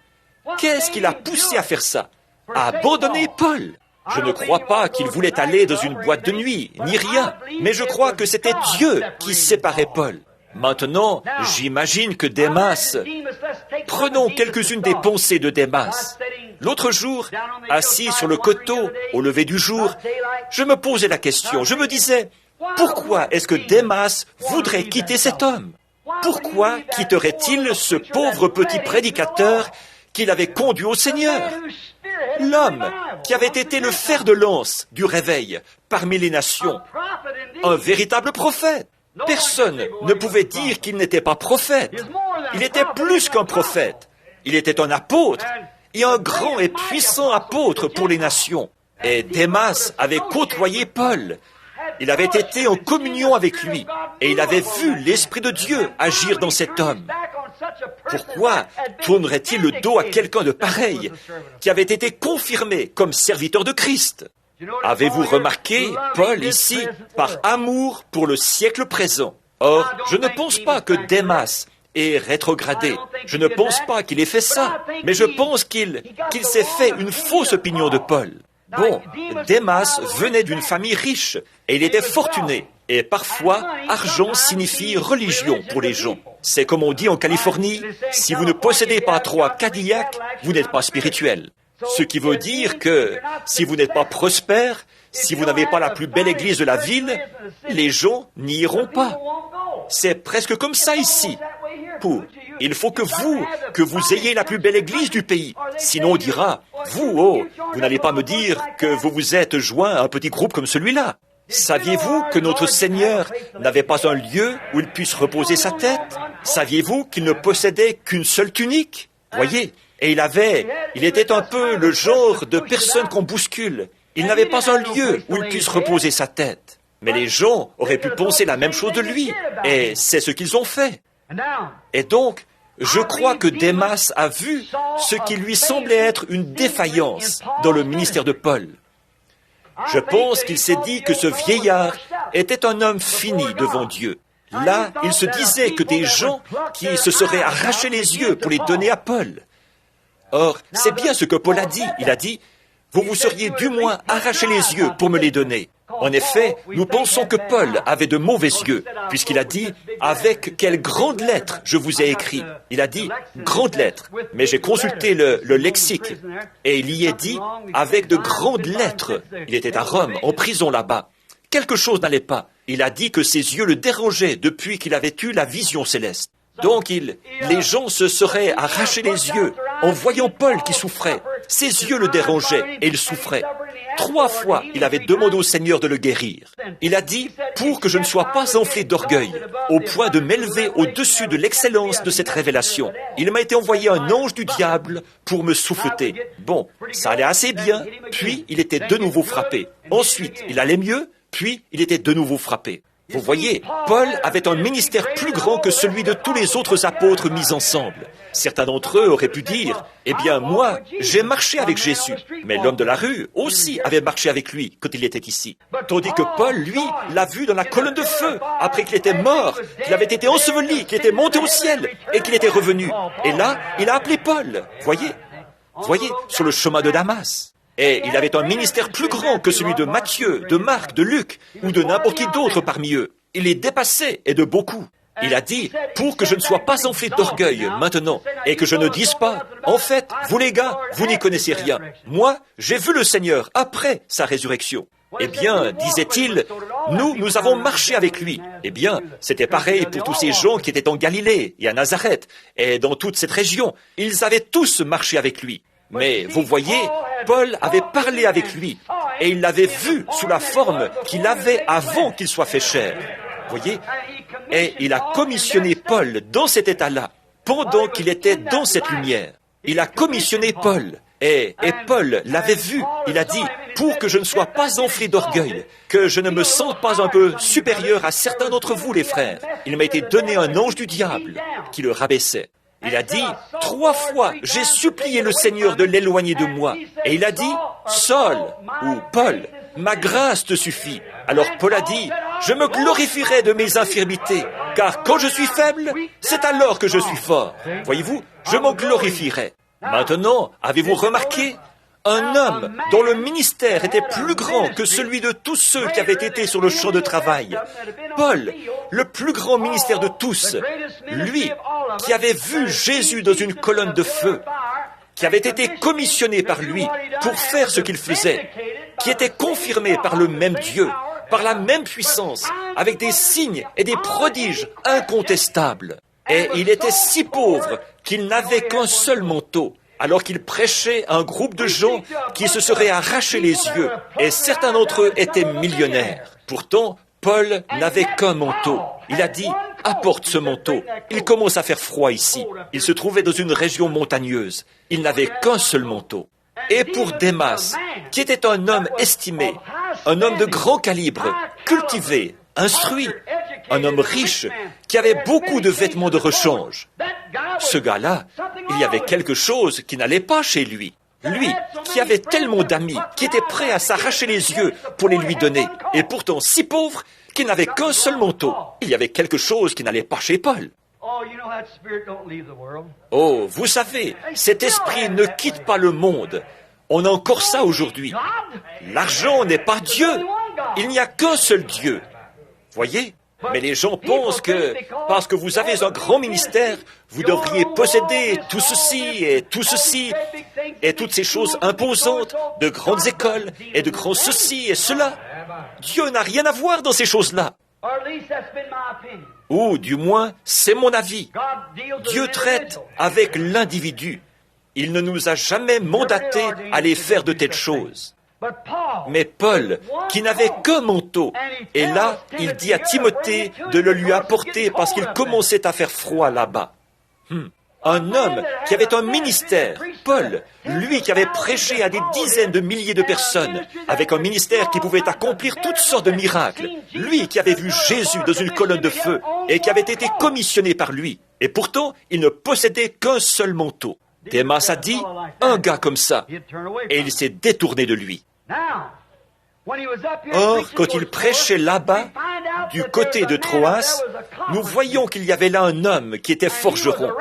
Qu'est-ce qui l'a poussé à faire ça? À abandonner Paul? Je ne crois pas qu'il voulait aller dans une boîte de nuit, ni rien, mais je crois que c'était Dieu qui séparait Paul. Maintenant, j'imagine que Démas... Prenons quelques-unes des pensées de Démas. L'autre jour, assis sur le coteau, au lever du jour, je me posais la question. Je me disais, pourquoi est-ce que Démas voudrait quitter cet homme? Pourquoi quitterait-il ce pauvre petit prédicateur qu'il avait conduit au Seigneur? L'homme qui avait été le fer de lance du réveil parmi les nations. Un véritable prophète. Personne ne pouvait dire qu'il n'était pas prophète. Il était plus qu'un prophète. Il était un apôtre, et un grand et puissant apôtre pour les nations. Et Démas avait côtoyé Paul. Il avait été en communion avec lui, et il avait vu l'Esprit de Dieu agir dans cet homme. Pourquoi tournerait-il le dos à quelqu'un de pareil, qui avait été confirmé comme serviteur de Christ? Avez-vous remarqué, Paul, ici, par amour pour le siècle présent? Or, je ne pense pas que Démas ait rétrogradé. Je ne pense pas qu'il ait fait ça. Mais je pense qu'il s'est fait une fausse opinion de Paul. Bon, Démas venait d'une famille riche, et il était fortuné. Et parfois, argent signifie religion pour les gens. C'est comme on dit en Californie, si vous ne possédez pas 3 Cadillacs, vous n'êtes pas spirituel. Ce qui veut dire que si vous n'êtes pas prospère, si vous n'avez pas la plus belle église de la ville, les gens n'y iront pas. C'est presque comme ça ici. Il faut que vous ayez la plus belle église du pays. Sinon on dira, vous n'allez pas me dire que vous vous êtes joint à un petit groupe comme celui-là. Saviez-vous que notre Seigneur n'avait pas un lieu où il puisse reposer sa tête? Saviez-vous qu'il ne possédait qu'une seule tunique? Voyez. Et il était un peu le genre de personne qu'on bouscule. Il n'avait pas un lieu où il puisse reposer sa tête. Mais les gens auraient pu penser la même chose de lui. Et c'est ce qu'ils ont fait. Et donc, je crois que Démas a vu ce qui lui semblait être une défaillance dans le ministère de Paul. Je pense qu'il s'est dit que ce vieillard était un homme fini devant Dieu. Là, il se disait que des gens qui se seraient arrachés les yeux pour les donner à Paul. Or, c'est bien ce que Paul a dit. Il a dit, vous vous seriez du moins arraché les yeux pour me les donner. En effet, nous pensons que Paul avait de mauvais yeux, puisqu'il a dit « Avec quelle grande lettre je vous ai écrit ». Il a dit « grande lettre », mais j'ai consulté le lexique, et il y est dit « avec de grandes lettres ». Il était à Rome, en prison là-bas. Quelque chose n'allait pas. Il a dit que ses yeux le dérangeaient depuis qu'il avait eu la vision céleste. Donc les gens se seraient arraché les yeux en voyant Paul qui souffrait. Ses yeux le dérangeaient et il souffrait. 3 fois, il avait demandé au Seigneur de le guérir. Il a dit, pour que je ne sois pas enflé d'orgueil, au point de m'élever au-dessus de l'excellence de cette révélation. Il m'a été envoyé un ange du diable pour me souffleter. Bon, ça allait assez bien, puis il était de nouveau frappé. Ensuite, il allait mieux, puis il était de nouveau frappé. Vous voyez, Paul avait un ministère plus grand que celui de tous les autres apôtres mis ensemble. Certains d'entre eux auraient pu dire, « Eh bien, moi, j'ai marché avec Jésus. » Mais l'homme de la rue aussi avait marché avec lui quand il était ici. Tandis que Paul, lui, l'a vu dans la colonne de feu, après qu'il était mort, qu'il avait été enseveli, qu'il était monté au ciel et qu'il était revenu. Et là, il a appelé Paul. Voyez, sur le chemin de Damas. Et il avait un ministère plus grand que celui de Matthieu, de Marc, de Luc, ou de n'importe qui d'autre parmi eux. Il les dépassait, et de beaucoup. Il a dit, pour que je ne sois pas enflé d'orgueil maintenant, et que je ne dise pas, en fait, vous les gars, vous n'y connaissez rien. Moi, j'ai vu le Seigneur après sa résurrection. Eh bien, disait-il, nous avons marché avec lui. Eh bien, c'était pareil pour tous ces gens qui étaient en Galilée, et à Nazareth, et dans toute cette région. Ils avaient tous marché avec lui. Mais vous voyez, Paul avait parlé avec lui, et il l'avait vu sous la forme qu'il avait avant qu'il soit fait chair. Voyez, et il a commissionné Paul dans cet état-là, pendant qu'il était dans cette lumière. Il a commissionné Paul, et Paul l'avait vu. Il a dit, pour que je ne sois pas enflé d'orgueil, que je ne me sente pas un peu supérieur à certains d'entre vous, les frères. Il m'a été donné un ange du diable qui le rabaissait. Il a dit, 3 fois, j'ai supplié le Seigneur de l'éloigner de moi. Et il a dit, Saul, ou Paul, ma grâce te suffit. Alors Paul a dit, je me glorifierai de mes infirmités, car quand je suis faible, c'est alors que je suis fort. Voyez-vous, je m'en glorifierai. Maintenant, avez-vous remarqué? Un homme dont le ministère était plus grand que celui de tous ceux qui avaient été sur le champ de travail. Paul, le plus grand ministère de tous, lui qui avait vu Jésus dans une colonne de feu, qui avait été commissionné par lui pour faire ce qu'il faisait, qui était confirmé par le même Dieu, par la même puissance, avec des signes et des prodiges incontestables. Et il était si pauvre qu'il n'avait qu'un seul manteau, alors qu'il prêchait à un groupe de gens qui se seraient arrachés les yeux, et certains d'entre eux étaient millionnaires. Pourtant, Paul n'avait qu'un manteau. Il a dit, apporte ce manteau. Il commence à faire froid ici. Il se trouvait dans une région montagneuse. Il n'avait qu'un seul manteau. Et pour Démas, qui était un homme estimé, un homme de grand calibre, cultivé, instruit, un homme riche, qui avait beaucoup de vêtements de rechange. Ce gars-là, il y avait quelque chose qui n'allait pas chez lui. Lui, qui avait tellement d'amis, qui était prêt à s'arracher les yeux pour les lui donner, et pourtant si pauvre qu'il n'avait qu'un seul manteau. Il y avait quelque chose qui n'allait pas chez Paul. Oh, vous savez, cet esprit ne quitte pas le monde. On a encore ça aujourd'hui. L'argent n'est pas Dieu. Il n'y a qu'un seul Dieu. Voyez? Mais les gens pensent que, parce que vous avez un grand ministère, vous devriez posséder tout ceci, et toutes ces choses imposantes, de grandes écoles, et de grands ceci et cela. Dieu n'a rien à voir dans ces choses-là. Ou, du moins, c'est mon avis. Dieu traite avec l'individu. Il ne nous a jamais mandatés à les faire de telles choses. Mais Paul, qui n'avait qu'un manteau, et là, il dit à Timothée de le lui apporter parce qu'il commençait à faire froid là-bas. Un homme qui avait un ministère, Paul, lui qui avait prêché à des dizaines de milliers de personnes, avec un ministère qui pouvait accomplir toutes sortes de miracles, lui qui avait vu Jésus dans une colonne de feu et qui avait été commissionné par lui, et pourtant, il ne possédait qu'un seul manteau. Démas a dit, un gars comme ça, et il s'est détourné de lui. Or, quand il prêchait là-bas, du côté de Troas, nous voyons qu'il y avait là un homme qui était forgeron.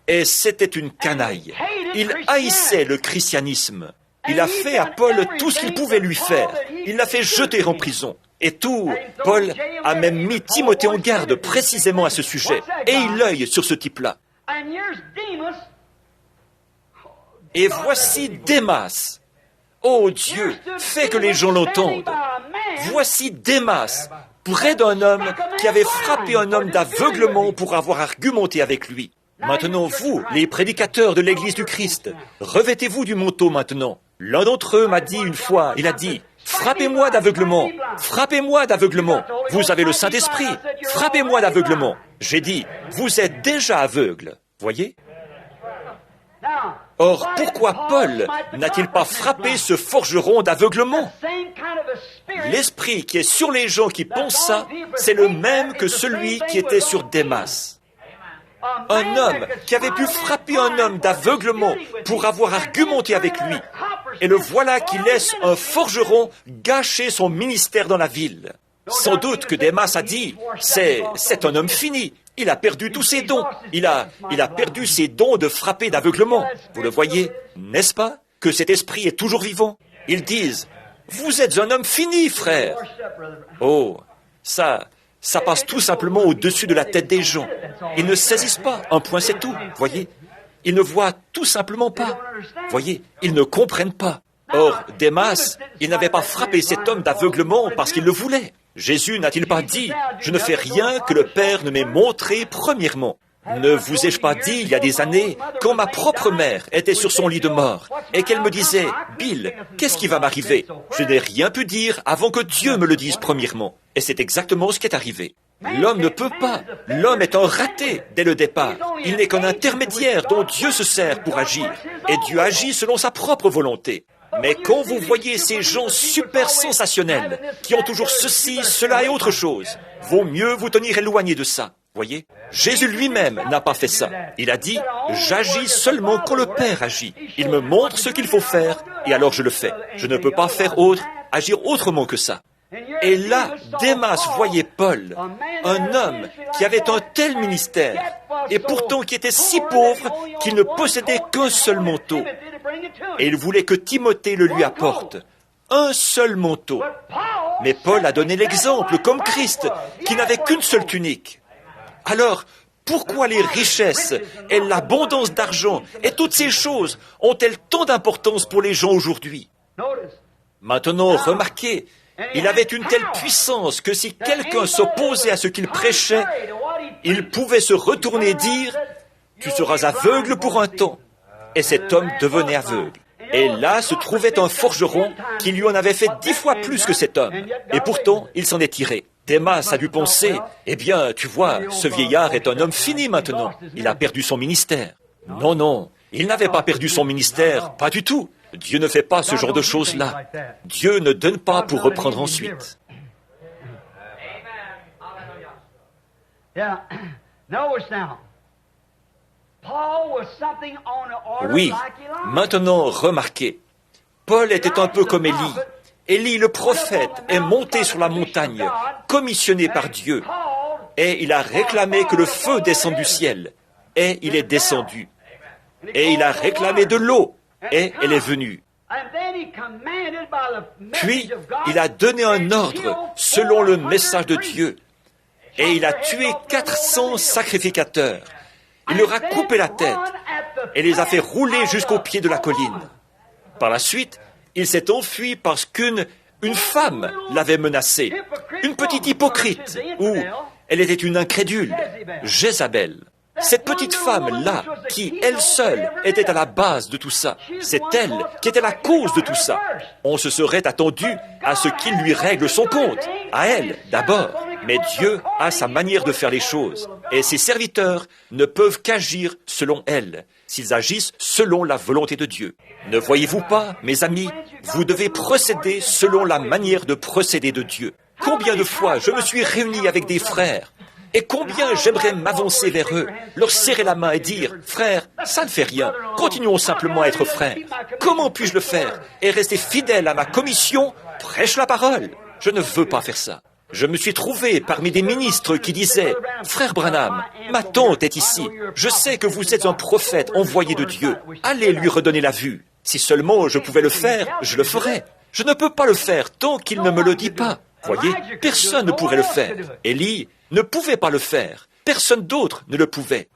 Et c'était une canaille. Il haïssait le christianisme. Il a fait à Paul tout ce qu'il pouvait lui faire. Il l'a fait jeter en prison. Et tout, Paul a même mis Timothée en garde précisément à ce sujet. Et il l'œille sur ce type-là. Et voici Démas. Oh Dieu, fais que les gens l'entendent. Voici Démas, près d'un homme qui avait frappé un homme d'aveuglement pour avoir argumenté avec lui. Maintenant, vous, les prédicateurs de l'Église du Christ, revêtez-vous du manteau maintenant. L'un d'entre eux m'a dit une fois, il a dit, « Frappez-moi d'aveuglement, frappez-moi d'aveuglement. Vous avez le Saint-Esprit, frappez-moi d'aveuglement. » J'ai dit, « Vous êtes déjà aveugle. » Voyez ? Or, pourquoi Paul n'a-t-il pas frappé ce forgeron d'aveuglement? L'esprit qui est sur les gens qui pensent ça, c'est le même que celui qui était sur Démas. Un homme qui avait pu frapper un homme d'aveuglement pour avoir argumenté avec lui. Et le voilà qui laisse un forgeron gâcher son ministère dans la ville. Sans doute que Démas a dit, c'est un homme fini. Il a perdu tous ses dons. Il a perdu ses dons de frapper d'aveuglement. Vous le voyez, n'est-ce pas, que cet esprit est toujours vivant? Ils disent, vous êtes un homme fini, frère. Oh, ça passe tout simplement au-dessus de la tête des gens. Ils ne saisissent pas. Un point, c'est tout. Voyez, ils ne voient tout simplement pas. Voyez, ils ne comprennent pas. Or, Démas, il n'avait pas frappé cet homme d'aveuglement parce qu'il le voulait. Jésus n'a-t-il pas dit, « Je ne fais rien que le Père ne m'ait montré premièrement » Ne vous ai-je pas dit il y a des années, quand ma propre mère était sur son lit de mort, et qu'elle me disait, « Bill, qu'est-ce qui va m'arriver ?» Je n'ai rien pu dire avant que Dieu me le dise premièrement. Et c'est exactement ce qui est arrivé. L'homme ne peut pas. L'homme est un raté dès le départ. Il n'est qu'un intermédiaire dont Dieu se sert pour agir. Et Dieu agit selon sa propre volonté. Mais quand vous voyez ces gens super sensationnels, qui ont toujours ceci, cela et autre chose, vaut mieux vous tenir éloigné de ça. Voyez, Jésus lui-même n'a pas fait ça. Il a dit, j'agis seulement quand le Père agit. Il me montre ce qu'il faut faire, et alors je le fais. Je ne peux pas faire autre, agir autrement que ça. Et là, Démas voyait Paul, un homme qui avait un tel ministère, et pourtant qui était si pauvre qu'il ne possédait qu'un seul manteau. Et il voulait que Timothée le lui apporte. Un seul manteau. Mais Paul a donné l'exemple, comme Christ, qui n'avait qu'une seule tunique. Alors, pourquoi les richesses et l'abondance d'argent et toutes ces choses ont-elles tant d'importance pour les gens aujourd'hui? Maintenant, remarquez, il avait une telle puissance que si quelqu'un s'opposait à ce qu'il prêchait, il pouvait se retourner et dire « Tu seras aveugle pour un temps ». Et cet homme devenait aveugle. Et là se trouvait un forgeron qui lui en avait fait 10 fois plus que cet homme. Et pourtant, il s'en est tiré. Démas a dû penser, eh bien, tu vois, ce vieillard est un homme fini maintenant. Il a perdu son ministère. Non, non, il n'avait pas perdu son ministère, pas du tout. Dieu ne fait pas ce genre de choses-là. Dieu ne donne pas pour reprendre ensuite. Oui, maintenant remarquez, Paul était un peu comme Élie. Élie le prophète est monté sur la montagne, commissionné par Dieu, et il a réclamé que le feu descende du ciel, et il est descendu. Et il a réclamé de l'eau, et elle est venue. Puis, il a donné un ordre selon le message de Dieu, et il a tué 400 sacrificateurs. Il leur a coupé la tête et les a fait rouler jusqu'au pied de la colline. Par la suite, il s'est enfui parce qu'une femme l'avait menacé. Une petite hypocrite, ou elle était une incrédule, Jézabel. Cette petite femme-là, qui, elle seule, était à la base de tout ça, c'est elle qui était la cause de tout ça. On se serait attendu à ce qu'il lui règle son compte, à elle d'abord. Mais Dieu a sa manière de faire les choses, et ses serviteurs ne peuvent qu'agir selon elle, s'ils agissent selon la volonté de Dieu. Ne voyez-vous pas, mes amis, vous devez procéder selon la manière de procéder de Dieu. Combien de fois je me suis réuni avec des frères, et combien j'aimerais m'avancer vers eux, leur serrer la main et dire, « Frère, ça ne fait rien, continuons simplement à être frères. Comment puis-je le faire et rester fidèle à ma commission? Prêche la parole. Je ne veux pas faire ça. » Je me suis trouvé parmi des ministres qui disaient, « Frère Branham, ma tante est ici. Je sais que vous êtes un prophète envoyé de Dieu. Allez lui redonner la vue. » Si seulement je pouvais le faire, je le ferais. Je ne peux pas le faire tant qu'il ne me le dit pas. Voyez, personne ne pourrait le faire. Élie ne pouvait pas le faire. Personne d'autre ne le pouvait.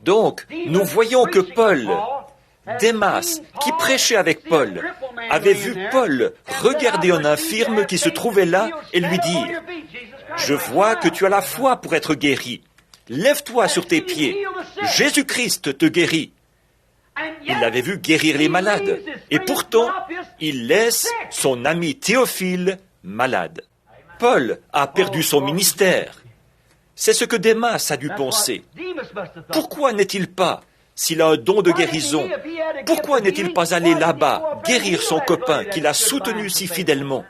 Donc, nous voyons que Paul, Démas, qui prêchait avec Paul, avait vu Paul regarder un infirme qui se trouvait là et lui dire « Je vois que tu as la foi pour être guéri. Lève-toi sur tes pieds. Jésus-Christ te guérit. » Il l'avait vu guérir les malades. Et pourtant, il laisse son ami Théophile malade. Paul a perdu son ministère. C'est ce que Démas a dû penser. Pourquoi n'est-il pas, s'il a un don de guérison, pourquoi n'est-il pas allé là-bas guérir son copain qu'il a soutenu si fidèlement?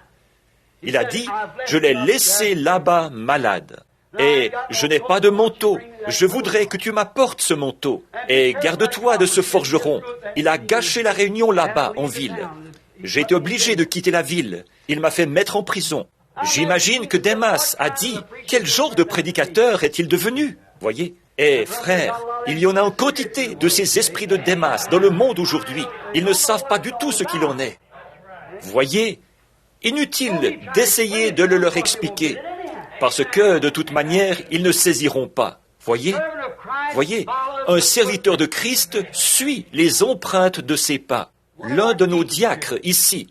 Il a dit, je l'ai laissé là-bas malade. Et je n'ai pas de manteau. Je voudrais que tu m'apportes ce manteau. Et garde-toi de ce forgeron. Il a gâché la réunion là-bas, en ville. J'ai été obligé de quitter la ville. Il m'a fait mettre en prison. J'imagine que Démas a dit, quel genre de prédicateur est-il devenu? Voyez? Eh, frères, il y en a en quantité de ces esprits de Démas dans le monde aujourd'hui. Ils ne savent pas du tout ce qu'il en est. Voyez? Inutile d'essayer de le leur expliquer. Parce que, de toute manière, ils ne saisiront pas. Voyez? Voyez, un serviteur de Christ suit les empreintes de ses pas. L'un de nos diacres, ici,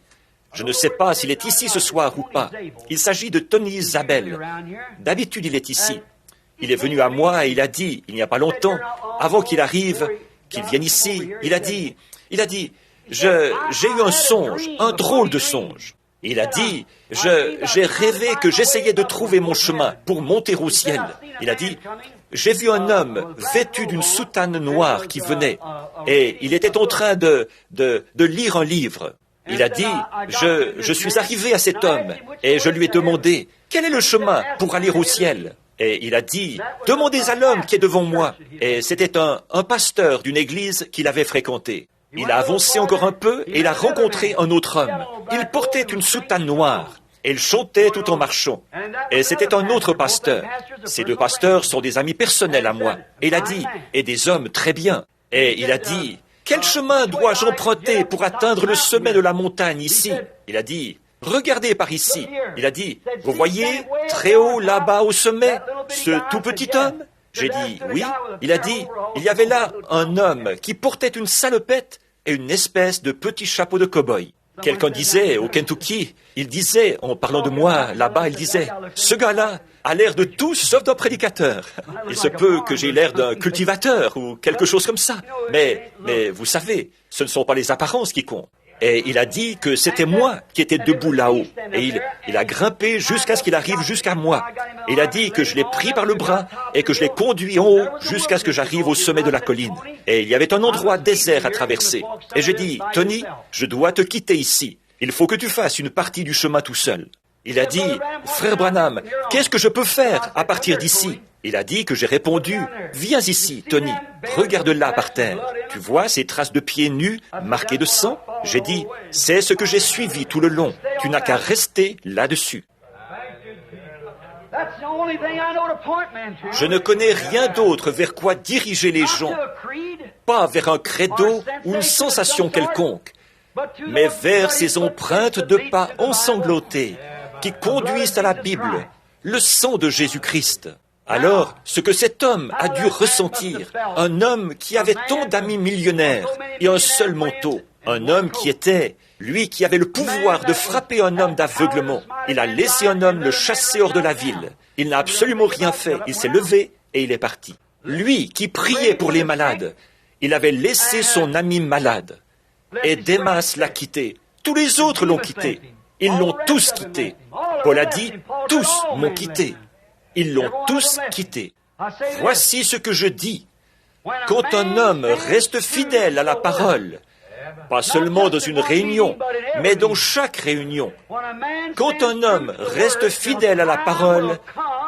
je ne sais pas s'il est ici ce soir ou pas, il s'agit de Tony Zabel. D'habitude, il est ici. Il est venu à moi et il a dit, il n'y a pas longtemps, avant qu'il arrive, qu'il vienne ici, il a dit, j'ai eu un songe, un drôle de songe. Il a dit, j'ai rêvé que j'essayais de trouver mon chemin pour monter au ciel. Il a dit, j'ai vu un homme vêtu d'une soutane noire qui venait, et il était en train de lire un livre. Il a dit, je suis arrivé à cet homme, et je lui ai demandé, quel est le chemin pour aller au ciel? Et il a dit, demandez à l'homme qui est devant moi. Et c'était un pasteur d'une église qu'il avait fréquentée. Il a avancé encore un peu et il a rencontré un autre homme. Il portait une soutane noire et il chantait tout en marchant. Et c'était un autre pasteur. Ces deux pasteurs sont des amis personnels à moi. Et il a dit, et des hommes très bien. Et il a dit, quel chemin dois-je emprunter pour atteindre le sommet de la montagne ici? Il a dit, regardez par ici. Il a dit, vous voyez, très haut là-bas au sommet, ce tout petit homme? J'ai dit, oui. Il a dit, il y avait là un homme qui portait une salopette et une espèce de petit chapeau de cow-boy. Quelqu'un disait, au Kentucky, il disait, en parlant de moi, là-bas, il disait, ce gars-là a l'air de tout sauf d'un prédicateur. Il se peut que j'ai l'air d'un cultivateur ou quelque chose comme ça. Mais vous savez, ce ne sont pas les apparences qui comptent. Et il a dit que c'était moi qui étais debout là-haut. Et il a grimpé jusqu'à ce qu'il arrive jusqu'à moi. Et il a dit que je l'ai pris par le bras et que je l'ai conduit en haut jusqu'à ce que j'arrive au sommet de la colline. Et il y avait un endroit désert à traverser. Et j'ai dit, Tony, je dois te quitter ici. Il faut que tu fasses une partie du chemin tout seul. Il a dit, frère Branham, qu'est-ce que je peux faire à partir d'ici? Il a dit que j'ai répondu, viens ici, Tony, regarde là par terre. Tu vois ces traces de pieds nus marquées de sang? J'ai dit, c'est ce que j'ai suivi tout le long. Tu n'as qu'à rester là-dessus. Je ne connais rien d'autre vers quoi diriger les gens, pas vers un credo ou une sensation quelconque, mais vers ces empreintes de pas ensanglantés qui conduisent à la Bible, le sang de Jésus-Christ. Alors, ce que cet homme a dû ressentir, un homme qui avait tant d'amis millionnaires et un seul manteau, un homme qui était, lui qui avait le pouvoir de frapper un homme d'aveuglement, il a laissé un homme le chasser hors de la ville. Il n'a absolument rien fait, il s'est levé et il est parti. Lui qui priait pour les malades, il avait laissé son ami malade. Et Démas l'a quitté. Tous les autres l'ont quitté. Ils l'ont tous quitté. Paul a dit, tous m'ont quitté. Ils l'ont tous quitté. Voici ce que je dis. Quand un homme reste fidèle à la parole, pas seulement dans une réunion, mais dans chaque réunion, quand un homme reste fidèle à la parole,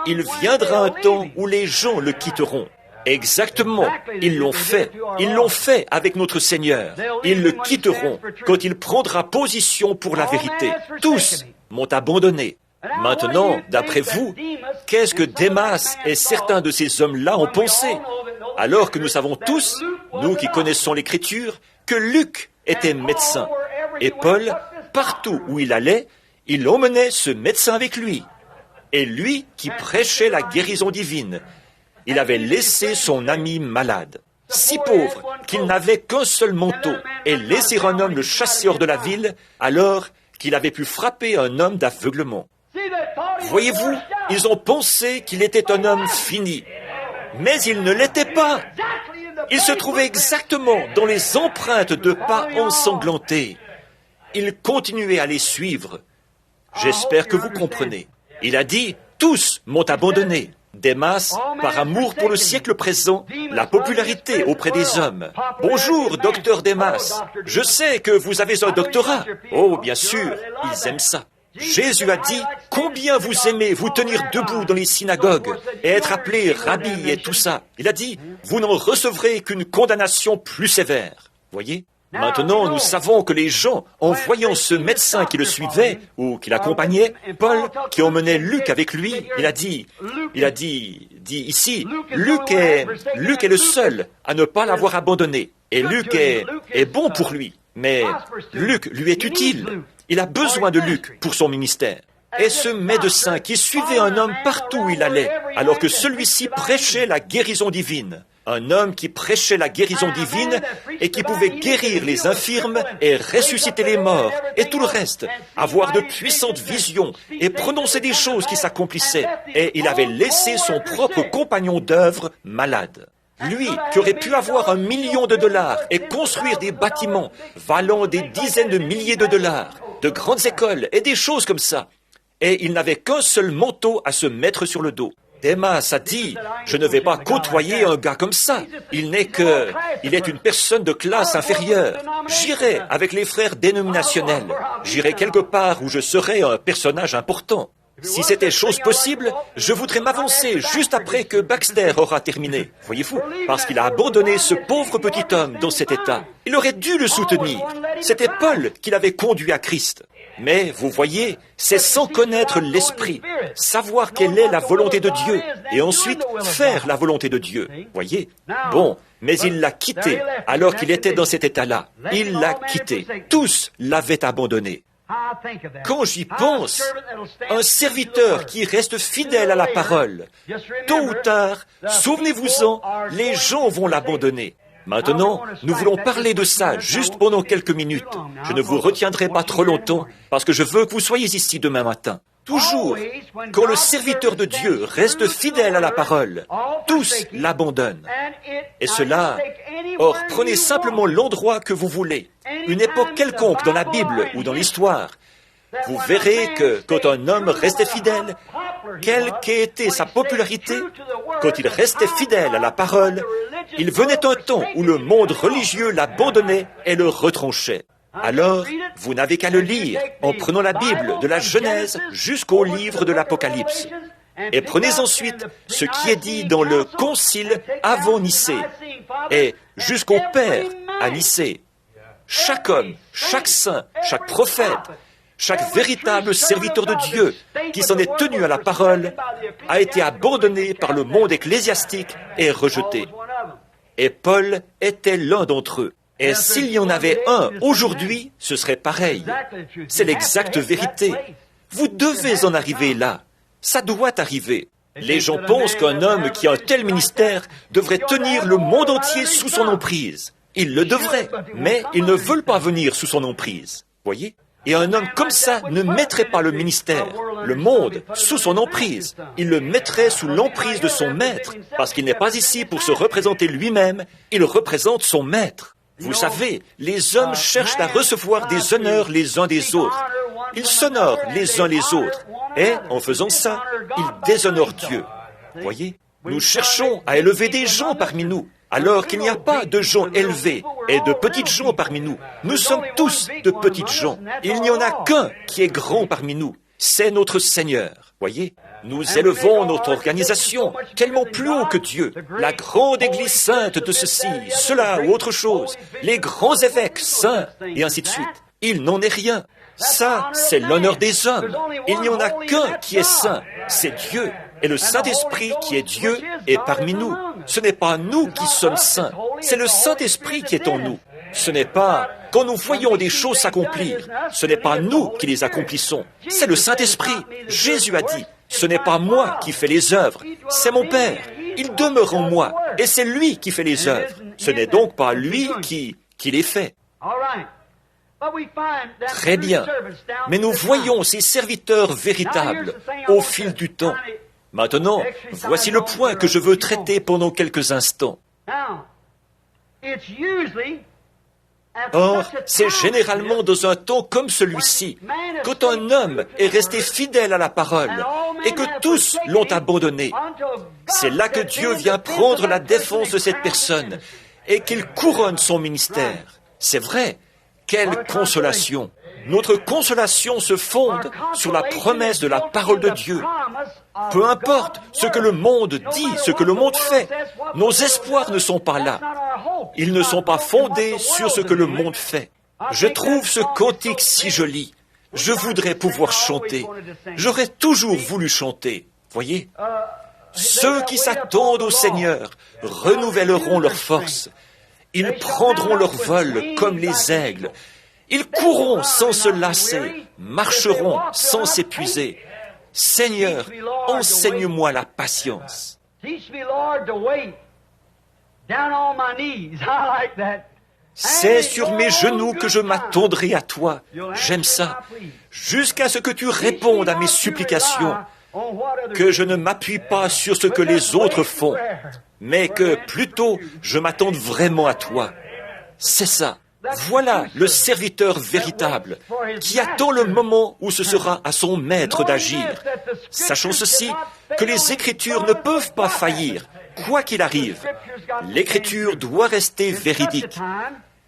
il viendra un temps où les gens le quitteront. Exactement, ils l'ont fait. Ils l'ont fait avec notre Seigneur. Ils le quitteront quand il prendra position pour la vérité. Tous m'ont abandonné. Maintenant, d'après vous, qu'est-ce que Démas et certains de ces hommes-là ont pensé? alors que nous savons tous, nous qui connaissons l'Écriture, que Luc était médecin. Et Paul, partout où il allait, il emmenait ce médecin avec lui. Et lui qui prêchait la guérison divine, il avait laissé son ami malade, si pauvre qu'il n'avait qu'un seul manteau, et laissé un homme le chasser hors de la ville, alors qu'il avait pu frapper un homme d'aveuglement. Voyez-vous, ils ont pensé qu'il était un homme fini, mais il ne l'était pas. Il se trouvait exactement dans les empreintes de pas ensanglantés. Il continuait à les suivre. J'espère que vous comprenez. Il a dit, tous m'ont abandonné. Démas, par amour pour le siècle présent, la popularité auprès des hommes. Bonjour, docteur Démas. Je sais que vous avez un doctorat. Oh, bien sûr, ils aiment ça. Jésus a dit, combien vous aimez vous tenir debout dans les synagogues et être appelé rabbi et tout ça. Il a dit, vous n'en recevrez qu'une condamnation plus sévère. Voyez ? Maintenant, nous savons que les gens, en voyant ce médecin qui le suivait ou qui l'accompagnait, Paul, qui emmenait Luc avec lui, il a dit ici, Luc est le seul à ne pas l'avoir abandonné. Et Luc est bon pour lui. Mais Luc lui est utile. Il a besoin de Luc pour son ministère. Et ce médecin qui suivait un homme partout où il allait, alors que celui-ci prêchait la guérison divine. Un homme qui prêchait la guérison divine et qui pouvait guérir les infirmes et ressusciter les morts et tout le reste, avoir de puissantes visions et prononcer des choses qui s'accomplissaient. Et il avait laissé son propre compagnon d'œuvre malade. Lui, qui aurait pu avoir $1 million et construire des bâtiments valant des dizaines de milliers de dollars, de grandes écoles et des choses comme ça. Et il n'avait qu'un seul manteau à se mettre sur le dos. Démas a dit, je ne vais pas côtoyer un gars comme ça. Il est une personne de classe inférieure. J'irai avec les frères dénominationnels. J'irai quelque part où je serai un personnage important. Si c'était chose possible, je voudrais m'avancer juste après que Baxter aura terminé. Voyez-vous, parce qu'il a abandonné ce pauvre petit homme dans cet état. Il aurait dû le soutenir. C'était Paul qui l'avait conduit à Christ. Mais, vous voyez, c'est sans connaître l'Esprit, savoir quelle est la volonté de Dieu, et ensuite faire la volonté de Dieu. Voyez? Bon, mais il l'a quitté alors qu'il était dans cet état-là. Il l'a quitté. Tous l'avaient abandonné. Quand j'y pense, un serviteur qui reste fidèle à la parole, tôt ou tard, souvenez-vous-en, les gens vont l'abandonner. Maintenant, nous voulons parler de ça juste pendant quelques minutes. Je ne vous retiendrai pas trop longtemps parce que je veux que vous soyez ici demain matin. Toujours, quand le serviteur de Dieu reste fidèle à la parole, tous l'abandonnent. Et cela, or, prenez simplement l'endroit que vous voulez, une époque quelconque dans la Bible ou dans l'histoire. Vous verrez que quand un homme restait fidèle, quelle qu'ait été sa popularité, quand il restait fidèle à la parole, il venait un temps où le monde religieux l'abandonnait et le retranchait. Alors, vous n'avez qu'à le lire en prenant la Bible de la Genèse jusqu'au livre de l'Apocalypse. Et prenez ensuite ce qui est dit dans le Concile avant Nicée et jusqu'au Père à Nicée. Chaque homme, chaque saint, chaque prophète, chaque véritable serviteur de Dieu qui s'en est tenu à la parole a été abandonné par le monde ecclésiastique et rejeté. Et Paul était l'un d'entre eux. Et s'il y en avait un aujourd'hui, ce serait pareil. C'est l'exacte vérité. Vous devez en arriver là. Ça doit arriver. Les gens pensent qu'un homme qui a un tel ministère devrait tenir le monde entier sous son emprise. Il le devrait, mais ils ne veulent pas venir sous son emprise. Voyez ? Et un homme comme ça ne mettrait pas le ministère, le monde, sous son emprise. Il le mettrait sous l'emprise de son maître, parce qu'il n'est pas ici pour se représenter lui-même, il représente son maître. Vous savez, les hommes cherchent à recevoir des honneurs les uns des autres. Ils s'honorent les uns les autres. Et, en faisant ça, ils déshonorent Dieu. Voyez, nous cherchons à élever des gens parmi nous, alors qu'il n'y a pas de gens élevés et de petites gens parmi nous. Nous sommes tous de petites gens. Il n'y en a qu'un qui est grand parmi nous. C'est notre Seigneur. Voyez, nous élevons notre organisation tellement plus haut que Dieu. La grande Église sainte de ceci, cela ou autre chose. Les grands évêques saints, et ainsi de suite. Il n'en est rien. Ça, c'est l'honneur des hommes. Il n'y en a qu'un qui est saint, c'est Dieu. Et le Saint-Esprit, qui est Dieu, est parmi nous. Ce n'est pas nous qui sommes saints, c'est le Saint-Esprit qui est en nous. Ce n'est pas quand nous voyons des choses s'accomplir, ce n'est pas nous qui les accomplissons, c'est le Saint-Esprit. Jésus a dit, ce n'est pas moi qui fais les œuvres, c'est mon Père. Il demeure en moi, et c'est lui qui fait les œuvres. Ce n'est donc pas lui qui les fait. Très bien, mais nous voyons ces serviteurs véritables au fil du temps. Maintenant, voici le point que je veux traiter pendant quelques instants. Or, c'est généralement dans un temps comme celui-ci, quand un homme est resté fidèle à la parole et que tous l'ont abandonné. C'est là que Dieu vient prendre la défense de cette personne et qu'il couronne son ministère. C'est vrai, quelle consolation! Notre consolation se fonde sur la promesse de la parole de Dieu. Peu importe ce que le monde dit, ce que le monde fait, nos espoirs ne sont pas là. Ils ne sont pas fondés sur ce que le monde fait. Je trouve ce cantique si joli. Je voudrais pouvoir chanter. J'aurais toujours voulu chanter. Voyez? Ceux qui s'attendent au Seigneur renouvelleront leur force. Ils prendront leur vol comme les aigles. Ils courront sans se lasser, marcheront sans s'épuiser. Seigneur, enseigne-moi la patience. C'est sur mes genoux que je m'attendrai à toi. J'aime ça. Jusqu'à ce que tu répondes à mes supplications. Que je ne m'appuie pas sur ce que les autres font, mais que plutôt je m'attende vraiment à toi. C'est ça. Voilà le serviteur véritable qui attend le moment où ce sera à son maître d'agir, sachant ceci, que les Écritures ne peuvent pas faillir, quoi qu'il arrive. L'Écriture doit rester véridique.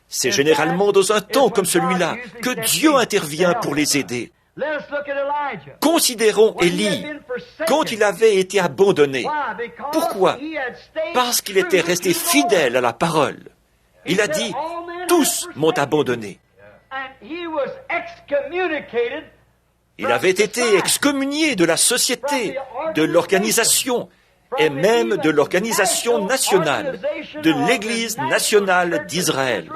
C'est généralement dans un temps comme celui-là que Dieu intervient pour les aider. Considérons Élie, quand il avait été abandonné. Pourquoi? Parce qu'il était resté fidèle à la parole. Il a dit, « Tous m'ont abandonné ». Il avait été excommunié de la société, de l'organisation, et même de l'organisation nationale, de l'Église nationale d'Israël.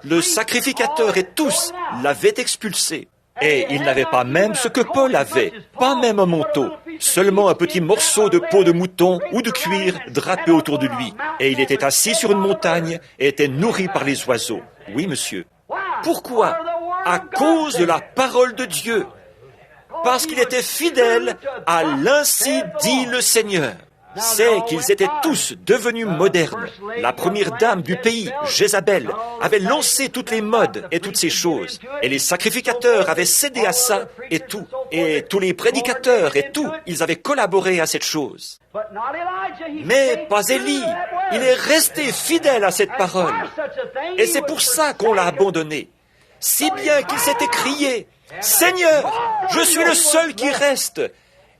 Le sacrificateur et tous l'avaient expulsé. Et il n'avait pas même ce que Paul avait, pas même un manteau, seulement un petit morceau de peau de mouton ou de cuir drapé autour de lui. Et il était assis sur une montagne et était nourri par les oiseaux. Oui, monsieur. Pourquoi? À cause de la parole de Dieu. Parce qu'il était fidèle à l'ainsi dit le Seigneur. C'est qu'ils étaient tous devenus modernes. La première dame du pays, Jézabel, avait lancé toutes les modes et toutes ces choses. Et les sacrificateurs avaient cédé à ça et tout. Et tous les prédicateurs et tout, ils avaient collaboré à cette chose. Mais pas Élie. Il est resté fidèle à cette parole. Et c'est pour ça qu'on l'a abandonné. Si bien qu'il s'est écrié, « Seigneur, je suis le seul qui reste. »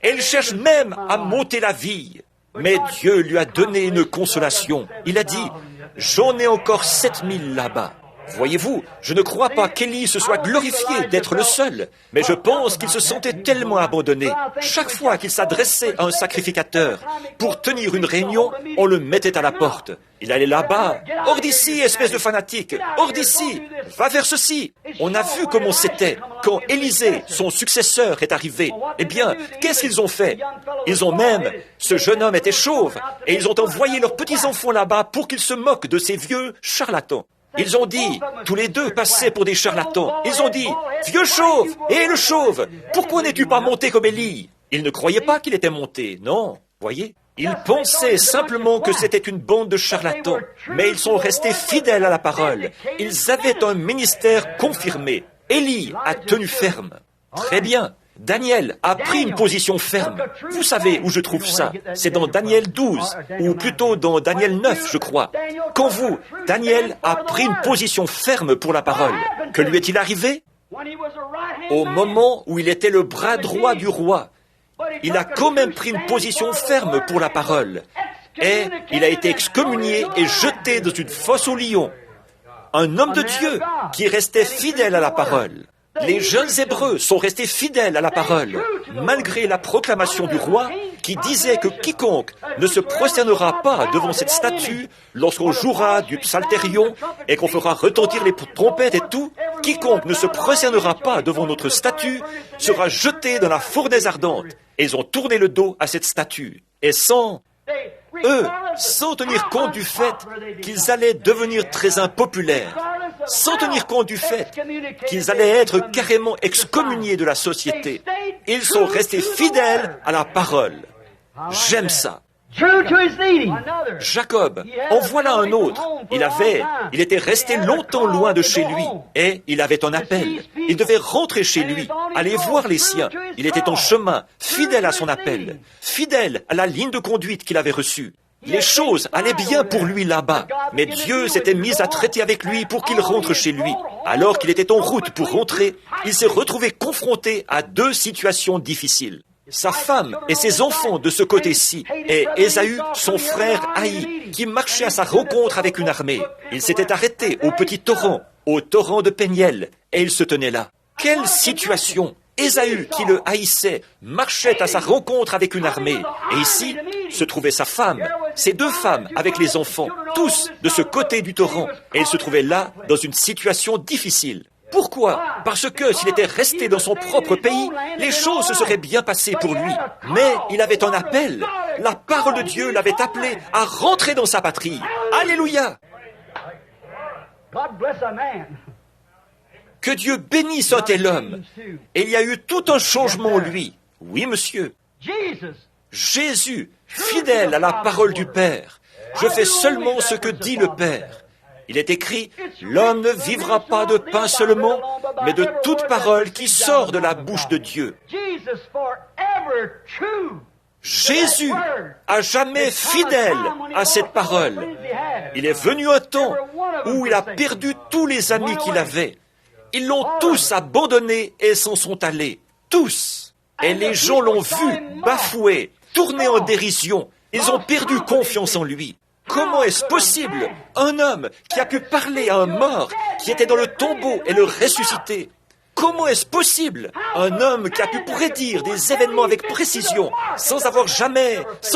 Et il cherche même à monter la vie. Mais Dieu lui a donné une consolation. Il a dit, « J'en ai encore 7000 là-bas. » Voyez-vous, je ne crois pas qu'Élie se soit glorifié d'être le seul, mais je pense qu'il se sentait tellement abandonné. Chaque fois qu'il s'adressait à un sacrificateur pour tenir une réunion, on le mettait à la porte. Il allait là-bas. « Hors d'ici, espèce de fanatique! Hors d'ici! Va vers ceci !» On a vu comment c'était quand Élisée, son successeur, est arrivé. Eh bien, qu'est-ce qu'ils ont fait? Ils ont même... Ce jeune homme était chauve, et ils ont envoyé leurs petits-enfants là-bas pour qu'ils se moquent de ces vieux charlatans. Ils ont dit, tous les deux passaient pour des charlatans. Ils ont dit, « Vieux chauve, et le chauve, pourquoi n'es-tu pas monté comme Élie ?» Ils ne croyaient pas qu'il était monté, non, voyez. Ils pensaient simplement que c'était une bande de charlatans, mais ils sont restés fidèles à la parole. Ils avaient un ministère confirmé. Élie a tenu ferme. Très bien. Daniel a pris une position ferme. Vous savez où je trouve ça? C'est dans Daniel 12, ou plutôt dans Daniel 9, je crois. Quand Daniel a pris une position ferme pour la parole. Que lui est-il arrivé? Au moment où il était le bras droit du roi, il a quand même pris une position ferme pour la parole. Et il a été excommunié et jeté dans une fosse aux lions. Un homme de Dieu qui restait fidèle à la parole. Les jeunes Hébreux sont restés fidèles à la parole, malgré la proclamation du roi qui disait que quiconque ne se prosternera pas devant cette statue lorsqu'on jouera du psalterion et qu'on fera retentir les trompettes et tout, quiconque ne se prosternera pas devant notre statue sera jeté dans la fournaise ardente. Et ils ont tourné le dos à cette statue. Et sans tenir compte du fait qu'ils allaient devenir très impopulaires, sans tenir compte du fait qu'ils allaient être carrément excommuniés de la société, ils sont restés fidèles à la parole. J'aime ça. Jacob, en voilà un autre. Il était resté longtemps loin de chez lui et il avait un appel. Il devait rentrer chez lui, aller voir les siens. Il était en chemin, fidèle à son appel, fidèle à la ligne de conduite qu'il avait reçue. Les choses allaient bien pour lui là-bas, mais Dieu s'était mis à traiter avec lui pour qu'il rentre chez lui. Alors qu'il était en route pour rentrer, il s'est retrouvé confronté à deux situations difficiles. Sa femme et ses enfants de ce côté-ci, et Ésaü, son frère haï, qui marchait à sa rencontre avec une armée. Il s'était arrêté au petit torrent, au torrent de Péniel, et il se tenait là. Quelle situation! Ésaü, qui le haïssait, marchait à sa rencontre avec une armée. Et ici, se trouvait sa femme, ses deux femmes avec les enfants, tous de ce côté du torrent. Et il se trouvait là, dans une situation difficile. Pourquoi? Parce que s'il était resté dans son propre pays, les choses se seraient bien passées pour lui. Mais il avait un appel. La parole de Dieu l'avait appelé à rentrer dans sa patrie. Alléluia! Que Dieu bénisse un tel homme. Et il y a eu tout un changement en lui. Oui, monsieur. Jésus, fidèle à la parole du Père. Je fais seulement ce que dit le Père. Il est écrit, l'homme ne vivra pas de pain seulement, mais de toute parole qui sort de la bouche de Dieu. Jésus, à jamais fidèle à cette parole. Il est venu un temps où il a perdu tous les amis qu'il avait. Ils l'ont tous abandonné et s'en sont allés. Tous. Et les gens l'ont vu bafouer, tourner en dérision. Ils ont perdu confiance en lui. Comment est-ce possible? Un homme qui a pu parler à un mort, qui était dans le tombeau et le ressusciter. Comment est-ce possible? Un homme qui a pu prédire des événements avec précision, sans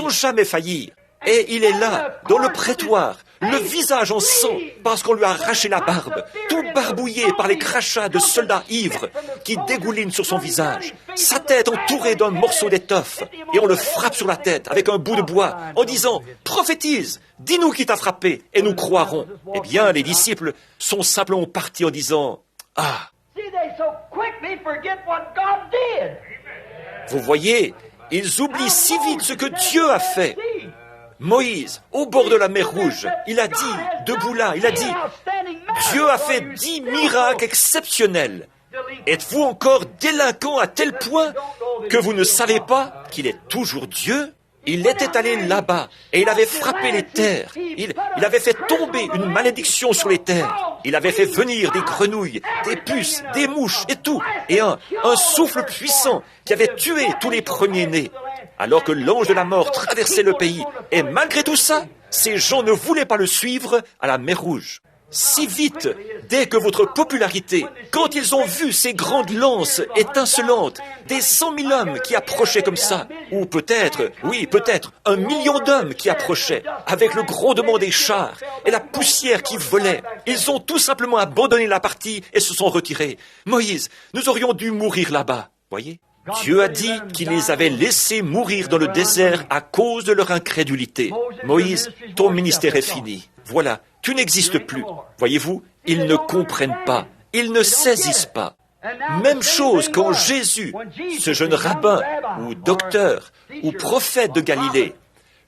jamais faillir. Et il est là, dans le prétoire, le visage en sang, parce qu'on lui a arraché la barbe, tout barbouillé par les crachats de soldats ivres qui dégoulinent sur son visage, sa tête entourée d'un morceau d'étoffe, et on le frappe sur la tête avec un bout de bois, en disant « Prophétise, dis-nous qui t'a frappé, et nous croirons. » Eh bien, les disciples sont simplement partis en disant « Ah !» Vous voyez, ils oublient si vite ce que Dieu a fait. Moïse, au bord de la mer Rouge, il a dit, debout là, il a dit, Dieu a fait 10 miracles exceptionnels. Êtes-vous encore délinquant à tel point que vous ne savez pas qu'il est toujours Dieu? Il était allé là-bas et il avait frappé les terres. Il avait fait tomber une malédiction sur les terres. Il avait fait venir des grenouilles, des puces, des mouches et tout. Et un souffle puissant qui avait tué tous les premiers-nés. Alors que l'ange de la mort traversait le pays. Et malgré tout ça, ces gens ne voulaient pas le suivre à la mer Rouge. Si vite, dès que votre popularité, quand ils ont vu ces grandes lances étincelantes, des 100 000 hommes qui approchaient comme ça, ou peut-être, 1 million d'hommes qui approchaient, avec le grondement des chars et la poussière qui volait, ils ont tout simplement abandonné la partie et se sont retirés. Moïse, nous aurions dû mourir là-bas, voyez ? Dieu a dit qu'il les avait laissés mourir dans le désert à cause de leur incrédulité. Moïse, ton ministère est fini. Voilà, tu n'existes plus. Voyez-vous, ils ne comprennent pas, ils ne saisissent pas. Même chose quand Jésus, ce jeune rabbin ou docteur ou prophète de Galilée,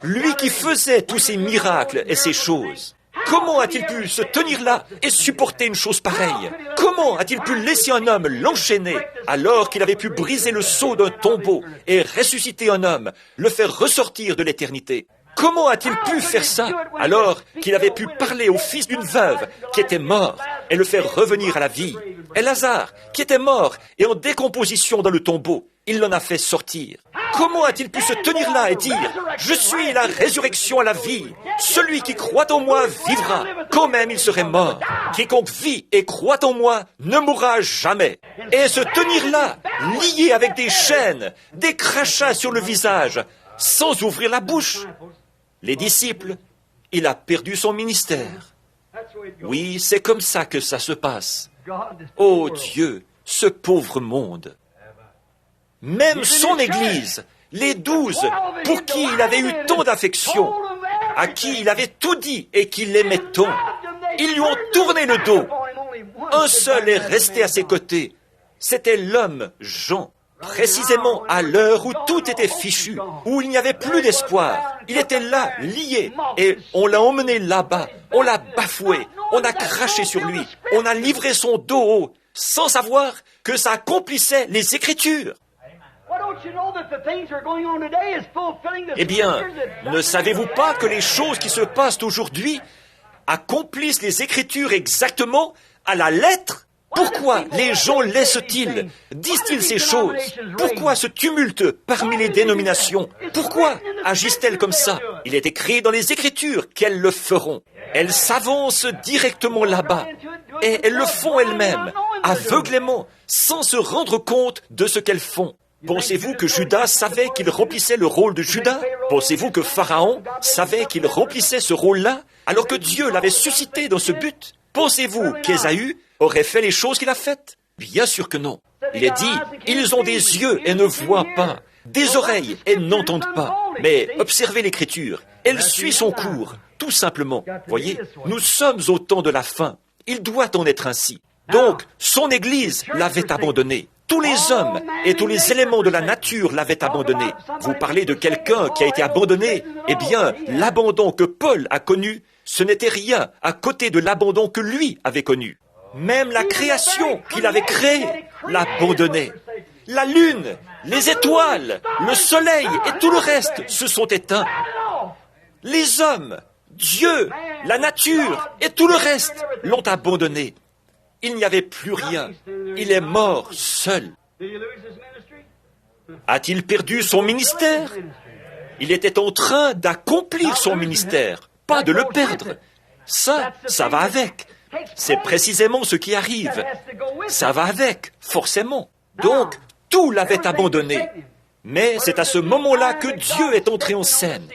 lui qui faisait tous ces miracles et ces choses, comment a-t-il pu se tenir là et supporter une chose pareille? Comment a-t-il pu laisser un homme l'enchaîner alors qu'il avait pu briser le sceau d'un tombeau et ressusciter un homme, le faire ressortir de l'éternité? Comment a-t-il pu faire ça alors qu'il avait pu parler au fils d'une veuve qui était mort et le faire revenir à la vie? Et Lazare, qui était mort et en décomposition dans le tombeau, il l'en a fait sortir. Comment a-t-il pu se tenir là et dire « Je suis la résurrection à la vie. Celui qui croit en moi vivra, quand même il serait mort. Quiconque vit et croit en moi ne mourra jamais. » Et se tenir là, lié avec des chaînes, des crachats sur le visage, sans ouvrir la bouche. Les disciples, il a perdu son ministère. Oui, c'est comme ça que ça se passe. Oh Dieu, ce pauvre monde. Même son Église, les 12, pour qui il avait eu tant d'affection, à qui il avait tout dit et qu'il l'aimait tant, ils lui ont tourné le dos. Un seul est resté à ses côtés. C'était l'homme Jean. Précisément à l'heure où tout était fichu, où il n'y avait plus d'espoir. Il était là, lié, et on l'a emmené là-bas, on l'a bafoué, on a craché sur lui, on a livré son dos haut, sans savoir que ça accomplissait les Écritures. Eh bien, ne savez-vous pas que les choses qui se passent aujourd'hui accomplissent les Écritures exactement à la lettre? Pourquoi les gens laissent-ils, disent-ils ces choses? Pourquoi ce tumulte parmi les dénominations? Pourquoi agissent-elles comme ça? Il est écrit dans les Écritures qu'elles le feront. Elles s'avancent directement là-bas et elles le font elles-mêmes, aveuglément, sans se rendre compte de ce qu'elles font. Pensez-vous que Judas savait qu'il remplissait le rôle de Judas? Pensez-vous que Pharaon savait qu'il remplissait ce rôle-là, alors que Dieu l'avait suscité dans ce but? Pensez-vous qu'Ésaü aurait fait les choses qu'il a faites? Bien sûr que non. Il est dit, ils ont des yeux et ne voient pas, des oreilles et n'entendent pas. Mais observez l'Écriture, elle suit son cours, tout simplement. Voyez, nous sommes au temps de la fin. Il doit en être ainsi. Donc, son Église l'avait abandonné. Tous les hommes et tous les éléments de la nature l'avaient abandonné. Vous parlez de quelqu'un qui a été abandonné? Eh bien, l'abandon que Paul a connu, ce n'était rien à côté de l'abandon que lui avait connu. Même la création qu'il avait créée l'abandonnait. La lune, les étoiles, le soleil et tout le reste se sont éteints. Les hommes, Dieu, la nature et tout le reste l'ont abandonné. Il n'y avait plus rien. Il est mort seul. A-t-il perdu son ministère? Il était en train d'accomplir son ministère, pas de le perdre. Ça va avec. C'est précisément ce qui arrive. Ça va avec, forcément. Donc, tout l'avait abandonné. Mais c'est à ce moment-là que Dieu est entré en scène.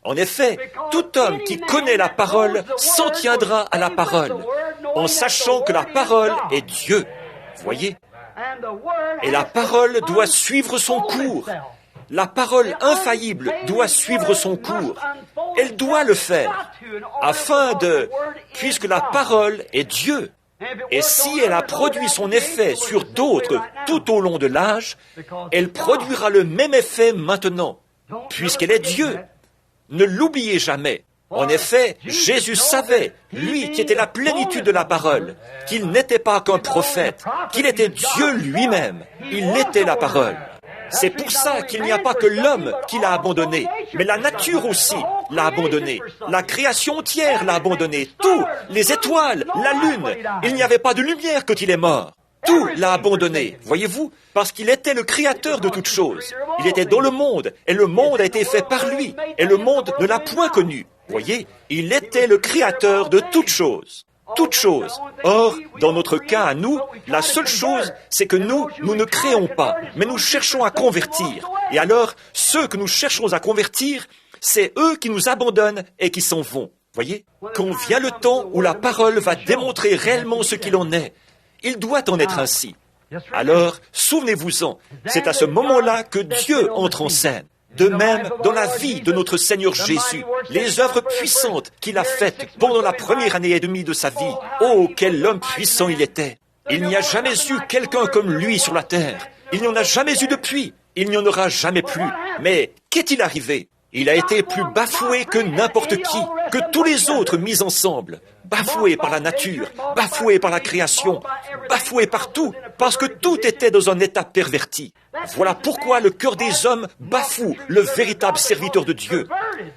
En effet, tout homme qui connaît la parole s'en tiendra à la parole, en sachant que la parole est Dieu. Voyez? Et la parole doit suivre son cours. La parole infaillible doit suivre son cours. Elle doit le faire, puisque la parole est Dieu. Et si elle a produit son effet sur d'autres tout au long de l'âge, elle produira le même effet maintenant, puisqu'elle est Dieu. Ne l'oubliez jamais. En effet, Jésus savait, lui qui était la plénitude de la parole, qu'il n'était pas qu'un prophète, qu'il était Dieu lui-même. Il était la parole. C'est pour ça qu'il n'y a pas que l'homme qui l'a abandonné, mais la nature aussi l'a abandonné. La création entière l'a abandonné. Tout, les étoiles, la lune. Il n'y avait pas de lumière quand il est mort. Tout l'a abandonné, voyez-vous, parce qu'il était le créateur de toutes choses. Il était dans le monde, et le monde a été fait par lui, et le monde ne l'a point connu. Voyez, il était le créateur de toutes choses. Toutes choses. Or, dans notre cas à nous, la seule chose, c'est que nous ne créons pas, mais nous cherchons à convertir. Et alors, ceux que nous cherchons à convertir, c'est eux qui nous abandonnent et qui s'en vont. Voyez, quand vient le temps où la parole va démontrer réellement ce qu'il en est, il doit en être ainsi. Alors, souvenez-vous-en, c'est à ce moment-là que Dieu entre en scène. De même, dans la vie de notre Seigneur Jésus, les œuvres puissantes qu'il a faites pendant la première année et demie de sa vie. Oh, quel homme puissant il était! Il n'y a jamais eu quelqu'un comme lui sur la terre. Il n'y en a jamais eu depuis. Il n'y en aura jamais plus. Mais qu'est-il arrivé? Il a été plus bafoué que n'importe qui, que tous les autres mis ensemble. Bafoué par la nature, bafoué par la création, bafoué par tout, parce que tout était dans un état perverti. Voilà pourquoi le cœur des hommes bafoue le véritable serviteur de Dieu.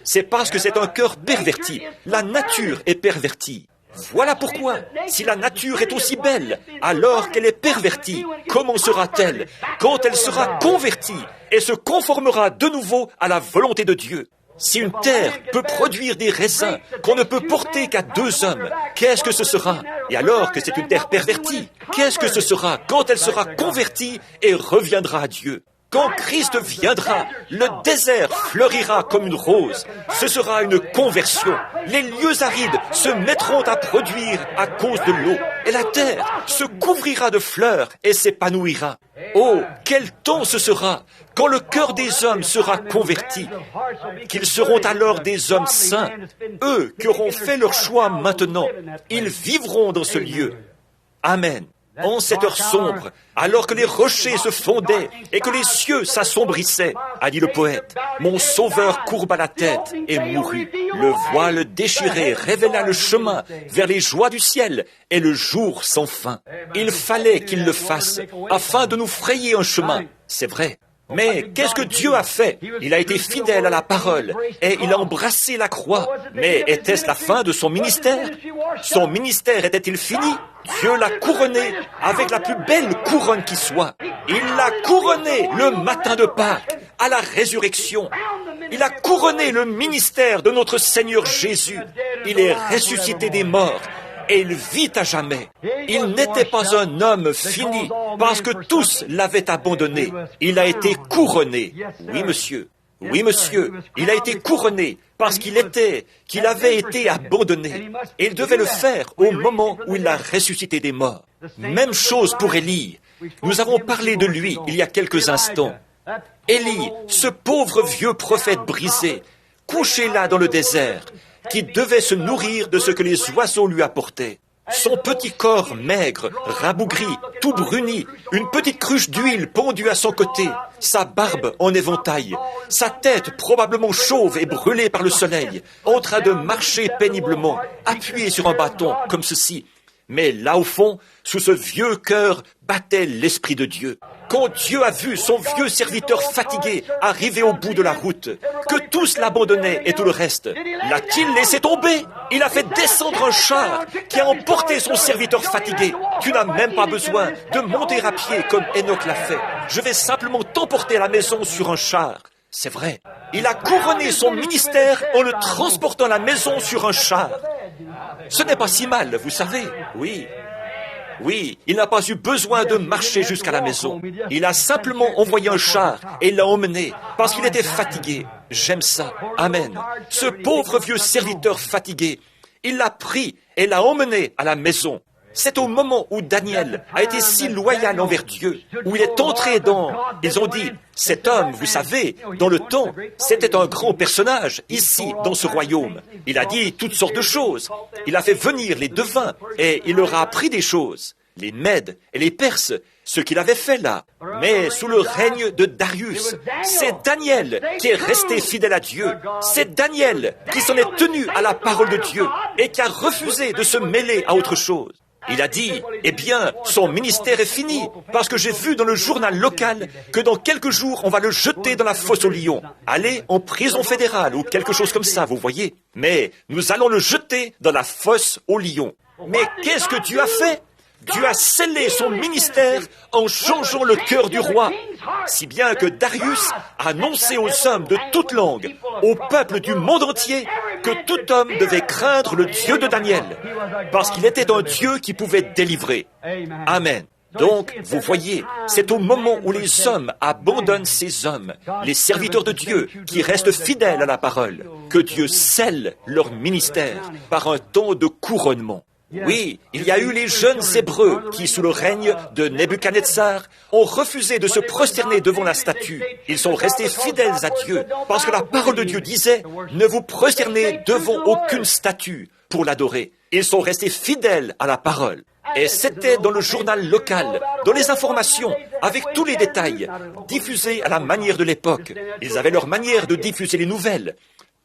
C'est parce que c'est un cœur perverti. La nature est pervertie. Voilà pourquoi, si la nature est aussi belle, alors qu'elle est pervertie, comment sera-t-elle quand elle sera convertie et se conformera de nouveau à la volonté de Dieu? Si une terre peut produire des raisins qu'on ne peut porter qu'à 2 hommes, qu'est-ce que ce sera? Et alors que c'est une terre pervertie, qu'est-ce que ce sera quand elle sera convertie et reviendra à Dieu? Quand Christ viendra, le désert fleurira comme une rose. Ce sera une conversion. Les lieux arides se mettront à produire à cause de l'eau. Et la terre se couvrira de fleurs et s'épanouira. Oh, quel temps ce sera quand le cœur des hommes sera converti, qu'ils seront alors des hommes saints, eux qui auront fait leur choix maintenant. Ils vivront dans ce lieu. Amen. En cette heure sombre, alors que les rochers se fondaient et que les cieux s'assombrissaient, a dit le poète, mon sauveur courba la tête et mourut. Le voile déchiré révéla le chemin vers les joies du ciel et le jour sans fin. Il fallait qu'il le fasse afin de nous frayer un chemin. C'est vrai. Mais qu'est-ce que Dieu a fait? Il a été fidèle à la parole et il a embrassé la croix. Mais était-ce la fin de son ministère? Son ministère était-il fini? Dieu l'a couronné avec la plus belle couronne qui soit. Il l'a couronné le matin de Pâques, à la résurrection. Il a couronné le ministère de notre Seigneur Jésus. Il est ressuscité des morts. Et il vit à jamais. Il n'était pas un homme fini, parce que tous l'avaient abandonné. Il a été couronné. Oui, monsieur. Oui, monsieur. Il a été couronné, parce qu'il avait été abandonné. Et il devait le faire au moment où il a ressuscité des morts. Même chose pour Élie. Nous avons parlé de lui il y a quelques instants. Élie, ce pauvre vieux prophète brisé, couché là dans le désert, qui devait se nourrir de ce que les oiseaux lui apportaient. Son petit corps maigre, rabougri, tout bruni, une petite cruche d'huile pendue à son côté, sa barbe en éventail, sa tête probablement chauve et brûlée par le soleil, en train de marcher péniblement, appuyé sur un bâton, comme ceci. Mais là au fond, sous ce vieux cœur, battait l'Esprit de Dieu. Quand Dieu a vu son vieux serviteur fatigué arriver au bout de la route, que tous l'abandonnaient et tout le reste, l'a-t-il laissé tomber? Il a fait descendre un char qui a emporté son serviteur fatigué. Tu n'as même pas besoin de monter à pied comme Enoch l'a fait. Je vais simplement t'emporter à la maison sur un char. C'est vrai. Il a couronné son ministère en le transportant à la maison sur un char. Ce n'est pas si mal, vous savez. Oui. Oui, il n'a pas eu besoin de marcher jusqu'à la maison. Il a simplement envoyé un char et l'a emmené parce qu'il était fatigué. J'aime ça. Amen. Ce pauvre vieux serviteur fatigué, il l'a pris et l'a emmené à la maison. C'est au moment où Daniel a été si loyal envers Dieu, où il est entré dans... Ils ont dit, cet homme, vous savez, dans le temps, c'était un grand personnage, ici, dans ce royaume. Il a dit toutes sortes de choses. Il a fait venir les devins et il leur a appris des choses. Les Mèdes et les Perses, ce qu'il avait fait là. Mais sous le règne de Darius, c'est Daniel qui est resté fidèle à Dieu. C'est Daniel qui s'en est tenu à la parole de Dieu et qui a refusé de se mêler à autre chose. Il a dit, eh bien, son ministère est fini, parce que j'ai vu dans le journal local que dans quelques jours, on va le jeter dans la fosse aux lions. Aller en prison fédérale ou quelque chose comme ça, vous voyez. Mais nous allons le jeter dans la fosse aux lions. Mais qu'est-ce que Dieu a fait? Dieu a scellé son ministère en changeant le cœur du roi, si bien que Darius a annoncé aux hommes de toute langue, au peuple du monde entier, que tout homme devait craindre le Dieu de Daniel, parce qu'il était un Dieu qui pouvait délivrer. Amen. Donc, vous voyez, c'est au moment où les hommes abandonnent ces hommes, les serviteurs de Dieu, qui restent fidèles à la parole, que Dieu scelle leur ministère par un temps de couronnement. Oui, il y a eu les jeunes Hébreux qui, sous le règne de Nebuchadnezzar, ont refusé de se prosterner devant la statue. Ils sont restés fidèles à Dieu, parce que la parole de Dieu disait « Ne vous prosternez devant aucune statue pour l'adorer ». Ils sont restés fidèles à la parole. Et c'était dans le journal local, dans les informations, avec tous les détails, diffusés à la manière de l'époque. Ils avaient leur manière de diffuser les nouvelles.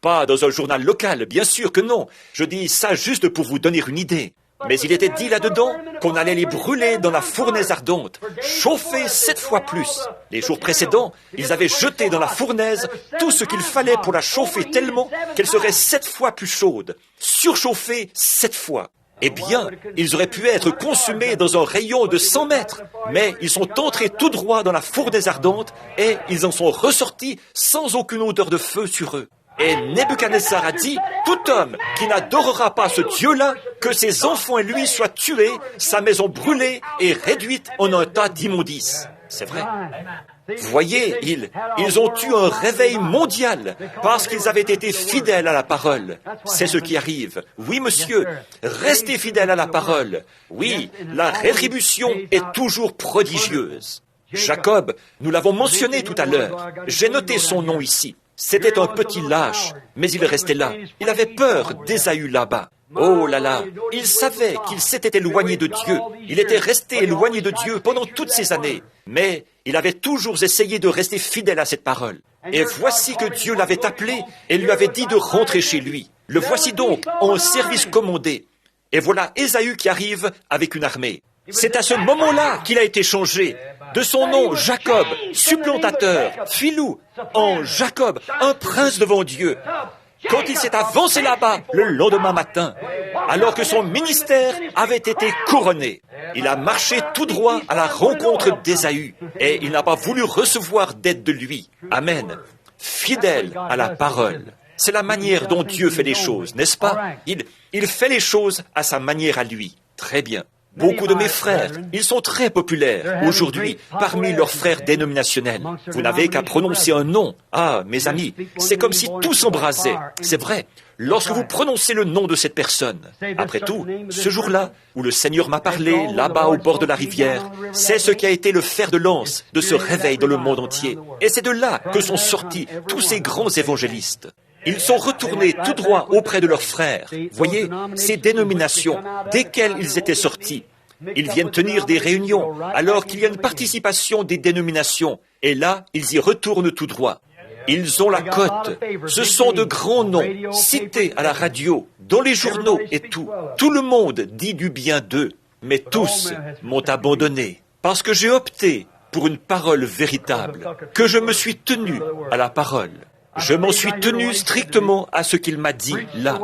Pas dans un journal local, bien sûr que non. Je dis ça juste pour vous donner une idée. Mais il était dit là-dedans qu'on allait les brûler dans la fournaise ardente, chauffer 7 fois plus. Les jours précédents, ils avaient jeté dans la fournaise tout ce qu'il fallait pour la chauffer tellement qu'elle serait 7 fois plus chaude, surchauffée 7 fois. Eh bien, ils auraient pu être consumés dans un rayon de 100 mètres, mais ils sont entrés tout droit dans la fournaise ardente et ils en sont ressortis sans aucune odeur de feu sur eux. Et Nebuchadnezzar a dit, tout homme qui n'adorera pas ce Dieu-là, que ses enfants et lui soient tués, sa maison brûlée et réduite en un tas d'immondices. C'est vrai. Vous voyez, ils ont eu un réveil mondial parce qu'ils avaient été fidèles à la parole. C'est ce qui arrive. Oui, monsieur, restez fidèles à la parole. Oui, la rétribution est toujours prodigieuse. Jacob, nous l'avons mentionné tout à l'heure. J'ai noté son nom ici. C'était un petit lâche, mais il restait là. Il avait peur d'Ésaü là-bas. Oh là là, il savait qu'il s'était éloigné de Dieu. Il était resté éloigné de Dieu pendant toutes ces années. Mais il avait toujours essayé de rester fidèle à cette parole. Et voici que Dieu l'avait appelé et lui avait dit de rentrer chez lui. Le voici donc en service commandé. Et voilà Ésaü qui arrive avec une armée. C'est à ce moment-là qu'il a été changé. De son nom, Jacob, supplantateur, filou, en Jacob, un prince devant Dieu. Quand il s'est avancé là-bas le lendemain matin, alors que son ministère avait été couronné, il a marché tout droit à la rencontre d'Ésaü et il n'a pas voulu recevoir d'aide de lui. Amen. Fidèle à la parole. C'est la manière dont Dieu fait les choses, n'est-ce pas? Il fait les choses à sa manière à lui. Très bien. Beaucoup de mes frères, ils sont très populaires aujourd'hui parmi leurs frères dénominationnels. Vous n'avez qu'à prononcer un nom. Ah, mes amis, c'est comme si tout s'embrasait. C'est vrai, lorsque vous prononcez le nom de cette personne. Après tout, ce jour-là, où le Seigneur m'a parlé, là-bas au bord de la rivière, c'est ce qui a été le fer de lance de ce réveil dans le monde entier. Et c'est de là que sont sortis tous ces grands évangélistes. Ils sont retournés tout droit auprès de leurs frères. Voyez, ces dénominations, desquelles ils étaient sortis. Ils viennent tenir des réunions, alors qu'il y a une participation des dénominations. Et là, ils y retournent tout droit. Ils ont la cote. Ce sont de grands noms, cités à la radio, dans les journaux et tout. Tout le monde dit du bien d'eux. Mais tous m'ont abandonné, parce que j'ai opté pour une parole véritable, que je me suis tenu à la parole. Je m'en suis tenu strictement à ce qu'il m'a dit là.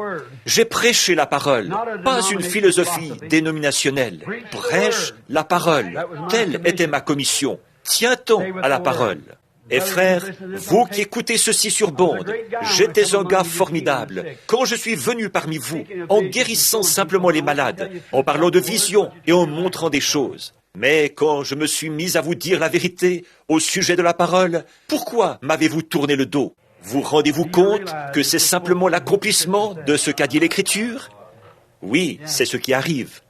J'ai prêché la parole, pas une philosophie dénominationnelle. Prêche la parole. Telle était ma commission. Tiens-t'en à la parole. Et frères, vous qui écoutez ceci sur bande, j'étais un gars formidable quand je suis venu parmi vous, en guérissant simplement les malades, en parlant de visions et en montrant des choses. Mais quand je me suis mis à vous dire la vérité au sujet de la parole, pourquoi m'avez-vous tourné le dos ? Vous rendez-vous compte que c'est simplement l'accomplissement de ce qu'a dit l'Écriture? Oui, c'est ce qui arrive.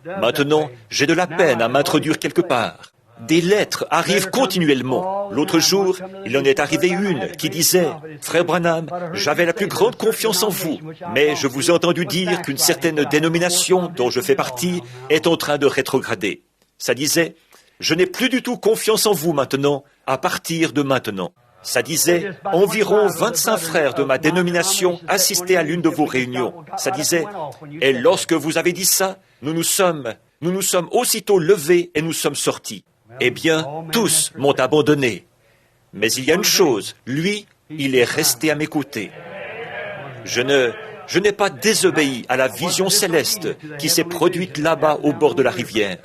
Maintenant, j'ai de la peine à m'introduire quelque part. Des lettres arrivent continuellement. L'autre jour, il en est arrivé une qui disait « Frère Branham, j'avais la plus grande confiance en vous, mais je vous ai entendu dire qu'une certaine dénomination dont je fais partie est en train de rétrograder. » Ça disait « Je n'ai plus du tout confiance en vous maintenant, à partir de maintenant. » Ça disait, environ 25 frères de ma dénomination assistaient à l'une de vos réunions. Ça disait, et lorsque vous avez dit ça, nous nous sommes aussitôt levés et nous sommes sortis. Eh bien, tous m'ont abandonné. Mais il y a une chose, lui, il est resté à mes côtés. Je n'ai pas désobéi à la vision céleste qui s'est produite là-bas au bord de la rivière.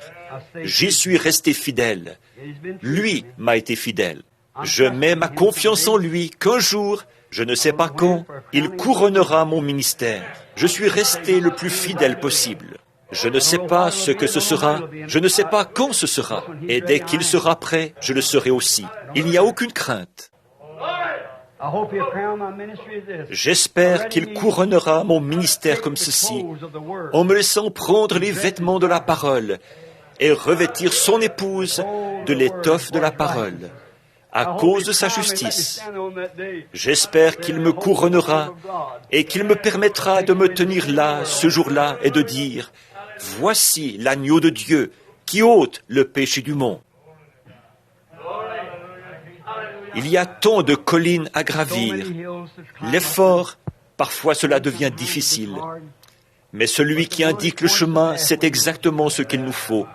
J'y suis resté fidèle. Lui m'a été fidèle. Je mets ma confiance en lui qu'un jour, je ne sais pas quand, il couronnera mon ministère. Je suis resté le plus fidèle possible. Je ne sais pas ce que ce sera, je ne sais pas quand ce sera, et dès qu'il sera prêt, je le serai aussi. Il n'y a aucune crainte. J'espère qu'il couronnera mon ministère comme ceci, en me laissant prendre les vêtements de la parole et revêtir son épouse de l'étoffe de la parole. À cause de sa justice. J'espère qu'il me couronnera et qu'il me permettra de me tenir là, ce jour-là, et de dire, « Voici l'agneau de Dieu qui ôte le péché du monde. » Il y a tant de collines à gravir. L'effort, parfois cela devient difficile. Mais celui qui indique le chemin sait exactement ce qu'il nous faut.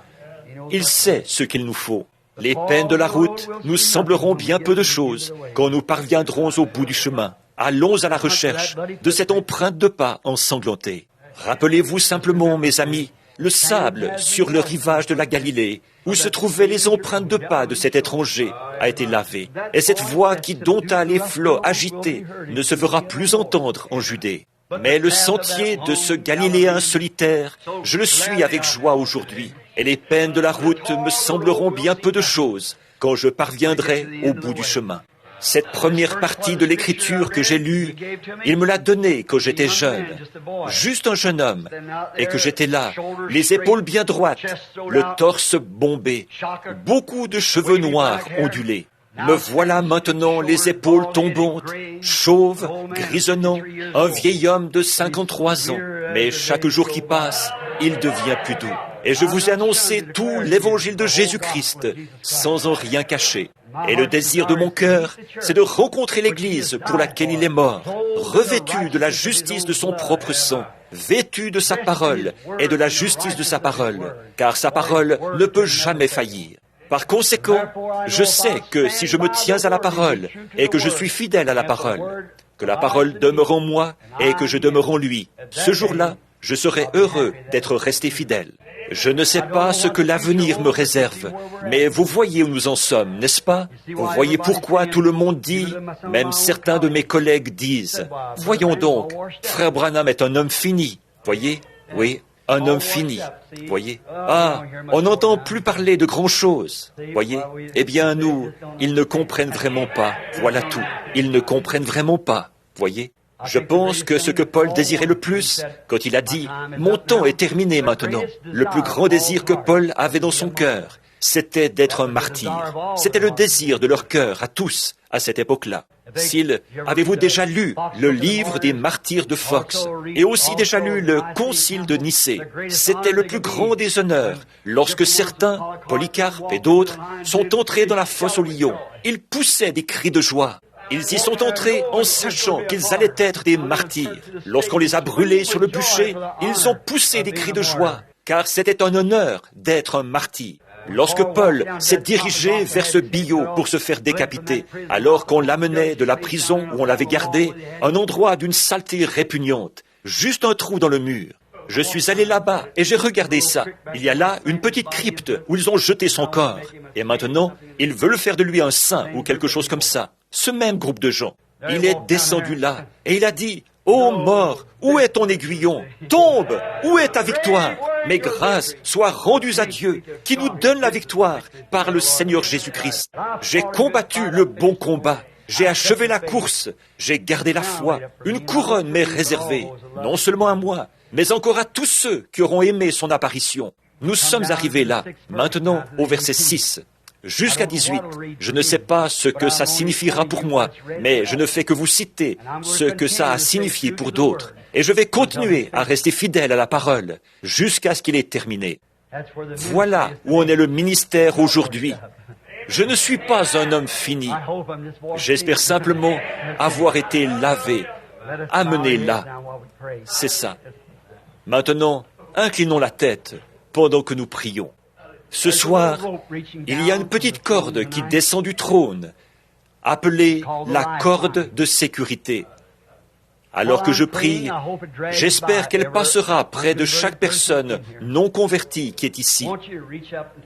Il sait ce qu'il nous faut. Les peines de la route nous sembleront bien peu de choses quand nous parviendrons au bout du chemin. Allons à la recherche de cette empreinte de pas ensanglantée. Rappelez-vous simplement, mes amis, le sable sur le rivage de la Galilée, où se trouvaient les empreintes de pas de cet étranger, a été lavé. Et cette voix qui dompta les flots agités ne se fera plus entendre en Judée. Mais le sentier de ce Galiléen solitaire, je le suis avec joie aujourd'hui. Et les peines de la route me sembleront bien peu de choses quand je parviendrai au bout du chemin. Cette première partie de l'Écriture que j'ai lue, il me l'a donnée quand j'étais jeune, juste un jeune homme, et que j'étais là, les épaules bien droites, le torse bombé, beaucoup de cheveux noirs ondulés. Me voilà maintenant les épaules tombantes, chauve, grisonnant, un vieil homme de 53 ans. Mais chaque jour qui passe, il devient plus doux. Et je vous ai annoncé tout l'évangile de Jésus-Christ, sans en rien cacher. Et le désir de mon cœur, c'est de rencontrer l'Église pour laquelle il est mort, revêtu de la justice de son propre sang, vêtu de sa parole et de la justice de sa parole, car sa parole ne peut jamais faillir. Par conséquent, je sais que si je me tiens à la parole et que je suis fidèle à la parole, que la parole demeure en moi et que je demeure en lui, ce jour-là, je serai heureux d'être resté fidèle. Je ne sais pas ce que l'avenir me réserve, mais vous voyez où nous en sommes, n'est-ce pas? Vous voyez pourquoi tout le monde dit, même certains de mes collègues disent, « Voyons donc, frère Branham est un homme fini. » Voyez? Oui, un homme fini. Voyez? Ah, on n'entend plus parler de grand-chose. Voyez? Eh bien, nous, ils ne comprennent vraiment pas. Voilà tout. Ils ne comprennent vraiment pas. Voyez? Je pense que ce que Paul désirait le plus, quand il a dit « Mon temps est terminé maintenant », le plus grand désir que Paul avait dans son cœur, c'était d'être un martyr. C'était le désir de leur cœur à tous, à cette époque-là. Avez-vous déjà lu le livre des martyrs de Fox et aussi déjà lu le Concile de Nicée? C'était le plus grand des honneurs lorsque certains, Polycarpe et d'autres, sont entrés dans la fosse aux lions. Ils poussaient des cris de joie. Ils y sont entrés en sachant qu'ils allaient être des martyrs. Lorsqu'on les a brûlés sur le bûcher, ils ont poussé des cris de joie, car c'était un honneur d'être un martyr. Lorsque Paul s'est dirigé vers ce billot pour se faire décapiter, alors qu'on l'amenait de la prison où on l'avait gardé, un endroit d'une saleté répugnante, juste un trou dans le mur. Je suis allé là-bas et j'ai regardé ça. Il y a là une petite crypte où ils ont jeté son corps. Et maintenant, ils veulent faire de lui un saint ou quelque chose comme ça. Ce même groupe de gens. Il est descendu là et il a dit, « Ô mort, où est ton aiguillon? Tombe! Où est ta victoire? Mais grâce soit rendue à Dieu, qui nous donne la victoire par le Seigneur Jésus-Christ. J'ai combattu le bon combat. J'ai achevé la course. J'ai gardé la foi. Une couronne m'est réservée, non seulement à moi, mais encore à tous ceux qui auront aimé son apparition. » Nous sommes arrivés là, maintenant au verset 6. Jusqu'à 18, je ne sais pas ce que ça signifiera pour moi, mais je ne fais que vous citer ce que ça a signifié pour d'autres. Et je vais continuer à rester fidèle à la parole jusqu'à ce qu'il ait terminé. Voilà où en est le ministère aujourd'hui. Je ne suis pas un homme fini. J'espère simplement avoir été lavé, amené là. C'est ça. Maintenant, inclinons la tête pendant que nous prions. Ce soir, il y a une petite corde qui descend du trône, appelée la corde de sécurité. Alors que je prie, j'espère qu'elle passera près de chaque personne non convertie qui est ici.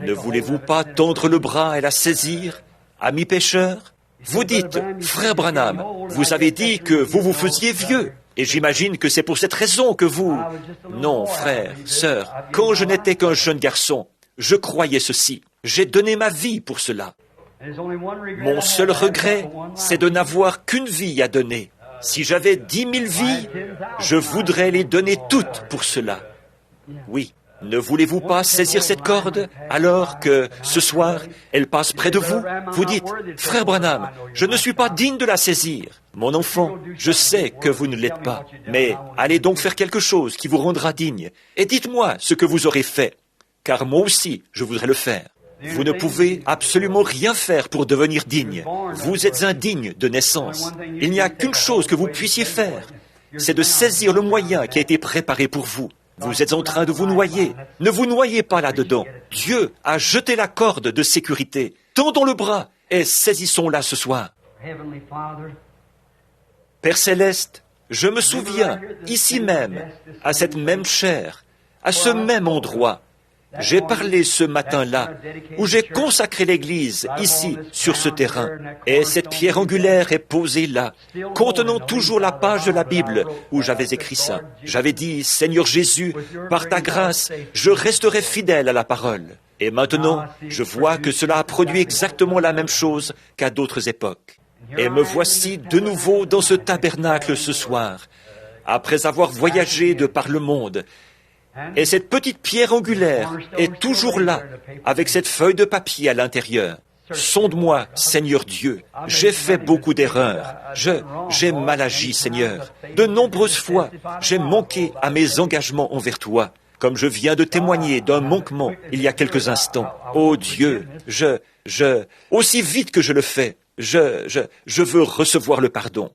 Ne voulez-vous pas tendre le bras et la saisir, amis pécheurs? Vous dites, frère Branham, vous avez dit que vous vous faisiez vieux. Et j'imagine que c'est pour cette raison que vous... Non, frère, sœur, quand je n'étais qu'un jeune garçon, je croyais ceci. J'ai donné ma vie pour cela. Mon seul regret, c'est de n'avoir qu'une vie à donner. Si j'avais 10 000 vies, je voudrais les donner toutes pour cela. Oui. Ne voulez-vous pas saisir cette corde alors que, ce soir, elle passe près de vous? Vous dites, « Frère Branham, je ne suis pas digne de la saisir. » Mon enfant, je sais que vous ne l'êtes pas, mais allez donc faire quelque chose qui vous rendra digne, et dites-moi ce que vous aurez fait, car moi aussi, je voudrais le faire. Vous ne pouvez absolument rien faire pour devenir digne. Vous êtes indigne de naissance. Il n'y a qu'une chose que vous puissiez faire, c'est de saisir le moyen qui a été préparé pour vous. Vous êtes en train de vous noyer. Ne vous noyez pas là-dedans. Dieu a jeté la corde de sécurité. Tendons le bras et saisissons-la ce soir. Père Céleste, je me souviens, ici même, à cette même chaire, à ce même endroit, j'ai parlé ce matin-là, où j'ai consacré l'Église, ici, sur ce terrain, et cette pierre angulaire est posée là, contenant toujours la page de la Bible où j'avais écrit ça. J'avais dit, Seigneur Jésus, par ta grâce, je resterai fidèle à la parole. Et maintenant, je vois que cela a produit exactement la même chose qu'à d'autres époques. Et me voici de nouveau dans ce tabernacle ce soir, après avoir voyagé de par le monde. Et cette petite pierre angulaire est toujours là, avec cette feuille de papier à l'intérieur. Sonde-moi, Seigneur Dieu, j'ai fait beaucoup d'erreurs. J'ai mal agi, Seigneur. De nombreuses fois, j'ai manqué à mes engagements envers toi, comme je viens de témoigner d'un manquement il y a quelques instants. Oh Dieu, aussi vite que je le fais, je veux recevoir le pardon.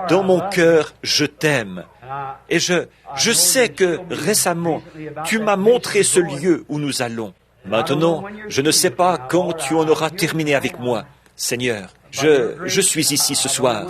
Dans mon cœur, je t'aime. Et je sais que récemment, tu m'as montré ce lieu où nous allons. Maintenant, je ne sais pas quand tu en auras terminé avec moi. Seigneur, je suis ici ce soir,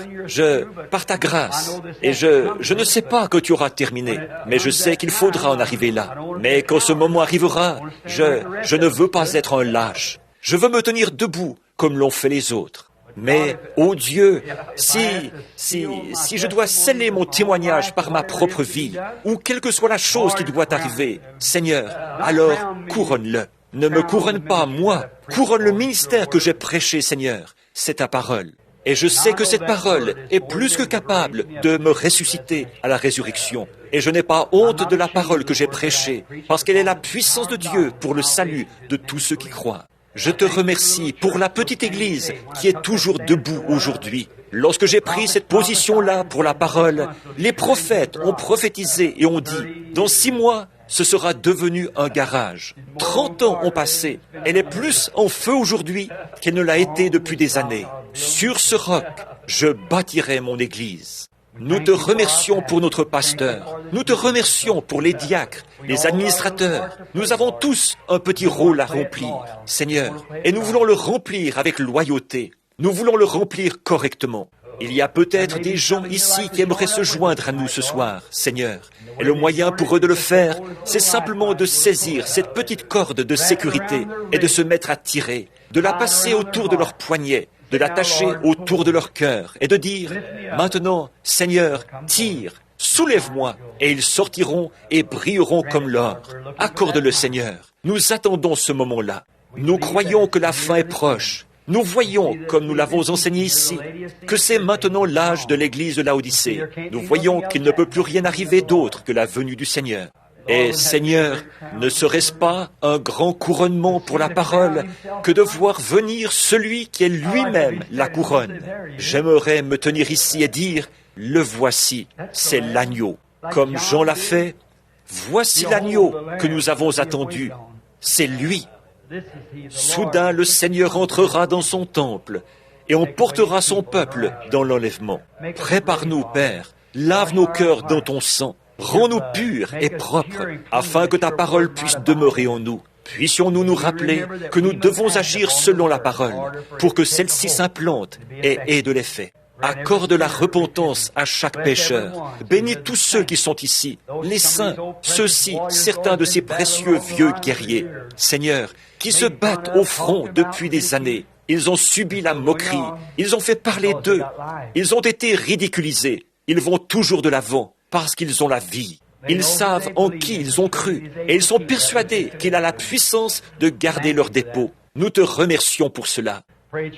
par ta grâce, et je ne sais pas quand tu auras terminé, mais je sais qu'il faudra en arriver là. Mais quand ce moment arrivera, je ne veux pas être un lâche. Je veux me tenir debout, comme l'ont fait les autres. Mais, ô Dieu, si je dois sceller mon témoignage par ma propre vie, ou quelle que soit la chose qui doit arriver, Seigneur, alors couronne-le. Ne me couronne pas, moi. Couronne le ministère que j'ai prêché, Seigneur. C'est ta parole. Et je sais que cette parole est plus que capable de me ressusciter à la résurrection. Et je n'ai pas honte de la parole que j'ai prêchée, parce qu'elle est la puissance de Dieu pour le salut de tous ceux qui croient. Je te remercie pour la petite Église qui est toujours debout aujourd'hui. Lorsque j'ai pris cette position-là pour la parole, les prophètes ont prophétisé et ont dit, dans 6 mois, ce sera devenu un garage. 30 ans ont passé. Elle est plus en feu aujourd'hui qu'elle ne l'a été depuis des années. Sur ce roc, je bâtirai mon Église. Nous te remercions pour notre pasteur. Nous te remercions pour les diacres, les administrateurs. Nous avons tous un petit rôle à remplir, Seigneur, et nous voulons le remplir avec loyauté. Nous voulons le remplir correctement. Il y a peut-être des gens ici qui aimeraient se joindre à nous ce soir, Seigneur. Et le moyen pour eux de le faire, c'est simplement de saisir cette petite corde de sécurité et de se mettre à tirer, de la passer autour de leur poignet, de l'attacher autour de leur cœur et de dire, maintenant, Seigneur, tire, soulève-moi, et ils sortiront et brilleront comme l'or. Accorde-le, Seigneur. Nous attendons ce moment-là. Nous croyons que la fin est proche. Nous voyons, comme nous l'avons enseigné ici, que c'est maintenant l'âge de l'Église de Laodicée. Nous voyons qu'il ne peut plus rien arriver d'autre que la venue du Seigneur. Et Seigneur, ne serait-ce pas un grand couronnement pour la parole que de voir venir celui qui est lui-même la couronne? J'aimerais me tenir ici et dire, le voici, c'est l'agneau. Comme Jean l'a fait, voici l'agneau que nous avons attendu, c'est lui. Soudain, le Seigneur entrera dans son temple et on portera son peuple dans l'enlèvement. Prépare-nous, Père, lave nos cœurs dans ton sang. Rends-nous purs et propres, afin que ta parole puisse demeurer en nous. Puissions-nous nous rappeler que nous devons agir selon la parole, pour que celle-ci s'implante et ait de l'effet. Accorde la repentance à chaque pécheur. Bénis tous ceux qui sont ici, les saints, ceux-ci, certains de ces précieux vieux guerriers, Seigneur, qui se battent au front depuis des années. Ils ont subi la moquerie, ils ont fait parler d'eux, ils ont été ridiculisés, ils vont toujours de l'avant. Parce qu'ils ont la vie. Ils savent en qui ils ont cru et ils sont persuadés qu'il a la puissance de garder leur dépôt. Nous te remercions pour cela.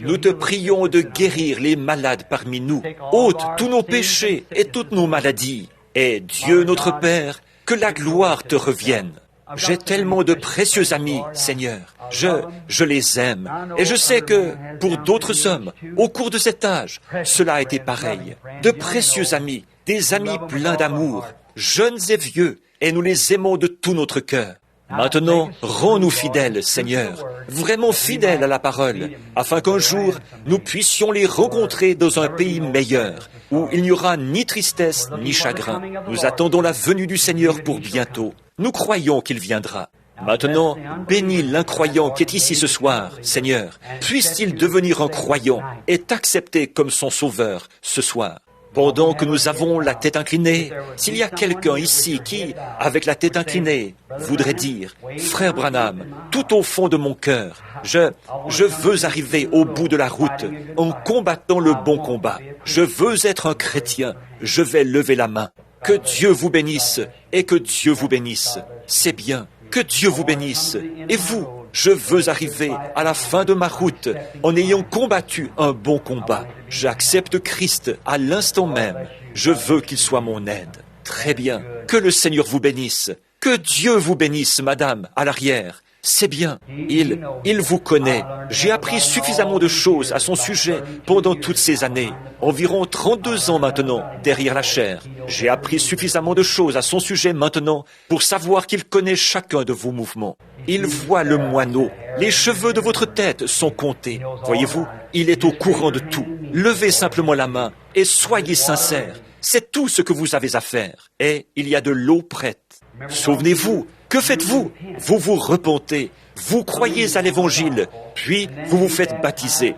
Nous te prions de guérir les malades parmi nous. Ôte tous nos péchés et toutes nos maladies. Et Dieu notre Père, que la gloire te revienne. J'ai tellement de précieux amis, Seigneur. Je les aime. Et je sais que, pour d'autres hommes, au cours de cet âge, cela a été pareil. De précieux amis, des amis pleins d'amour, jeunes et vieux, et nous les aimons de tout notre cœur. Maintenant, rends-nous fidèles, Seigneur, vraiment fidèles à la parole, afin qu'un jour, nous puissions les rencontrer dans un pays meilleur, où il n'y aura ni tristesse ni chagrin. Nous attendons la venue du Seigneur pour bientôt. Nous croyons qu'il viendra. Maintenant, bénis l'incroyant qui est ici ce soir, Seigneur. Puisse-t-il devenir un croyant et t'accepter comme son sauveur ce soir. Pendant que nous avons la tête inclinée, s'il y a quelqu'un ici qui, avec la tête inclinée, voudrait dire, « Frère Branham, tout au fond de mon cœur, je veux arriver au bout de la route en combattant le bon combat. Je veux être un chrétien. Je vais lever la main. Que Dieu vous bénisse et que Dieu vous bénisse. C'est bien. Que Dieu vous bénisse. Et vous, Je veux arriver à la fin de ma route en ayant combattu un bon combat. J'accepte Christ à l'instant même. Je veux qu'il soit mon aide. Très bien. Que le Seigneur vous bénisse. Que Dieu vous bénisse, madame, à l'arrière. C'est bien. Il vous connaît. J'ai appris suffisamment de choses à son sujet pendant toutes ces années. Environ 32 ans maintenant, derrière la chair. J'ai appris suffisamment de choses à son sujet maintenant pour savoir qu'il connaît chacun de vos mouvements. Il voit le moineau. Les cheveux de votre tête sont comptés. Voyez-vous, il est au courant de tout. Levez simplement la main et soyez sincères. C'est tout ce que vous avez à faire. Et il y a de l'eau prête. Souvenez-vous, que faites-vous? Vous vous repentez, vous croyez à l'Évangile, puis vous vous faites baptiser.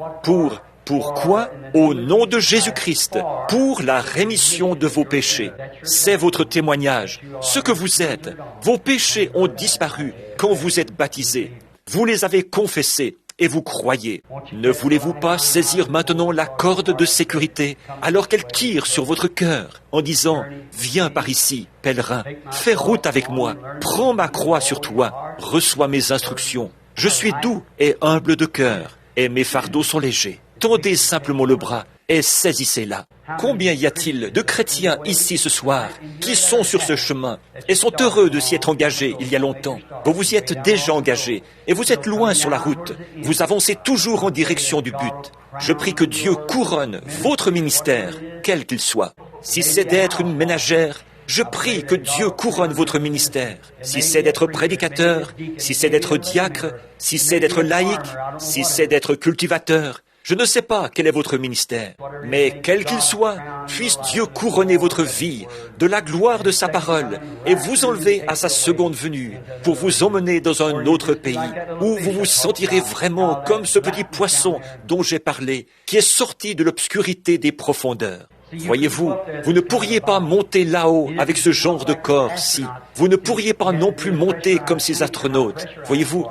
Pourquoi? Au nom de Jésus-Christ, pour la rémission de vos péchés. C'est votre témoignage, ce que vous êtes. Vos péchés ont disparu quand vous êtes baptisés. Vous les avez confessés et vous croyez. Ne voulez-vous pas saisir maintenant la corde de sécurité alors qu'elle tire sur votre cœur en disant « Viens par ici, pèlerin, fais route avec moi, prends ma croix sur toi, reçois mes instructions. Je suis doux et humble de cœur, et mes fardeaux sont légers. Tendez simplement le bras et saisissez-la. » Combien y a-t-il de chrétiens ici ce soir qui sont sur ce chemin et sont heureux de s'y être engagés il y a longtemps? Vous vous y êtes déjà engagés et vous êtes loin sur la route. Vous avancez toujours en direction du but. Je prie que Dieu couronne votre ministère, quel qu'il soit. Si c'est d'être une ménagère, je prie que Dieu couronne votre ministère. Si c'est d'être prédicateur, si c'est d'être diacre, si c'est d'être laïc, si c'est d'être cultivateur, je ne sais pas quel est votre ministère, mais quel qu'il soit, puisse Dieu couronner votre vie de la gloire de sa parole et vous enlever à sa seconde venue pour vous emmener dans un autre pays où vous vous sentirez vraiment comme ce petit poisson dont j'ai parlé, qui est sorti de l'obscurité des profondeurs. Voyez-vous, vous ne pourriez pas monter là-haut avec ce genre de corps-ci. Vous ne pourriez pas non plus monter comme ces astronautes. Voyez-vous,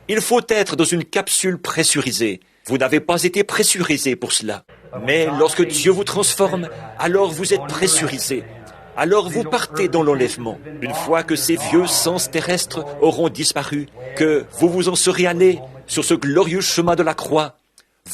il faut être dans une capsule pressurisée. Vous n'avez pas été pressurisé pour cela. Mais lorsque Dieu vous transforme, alors vous êtes pressurisé. Alors vous partez dans l'enlèvement. Une fois que ces vieux sens terrestres auront disparu, que vous vous en serez allé sur ce glorieux chemin de la croix,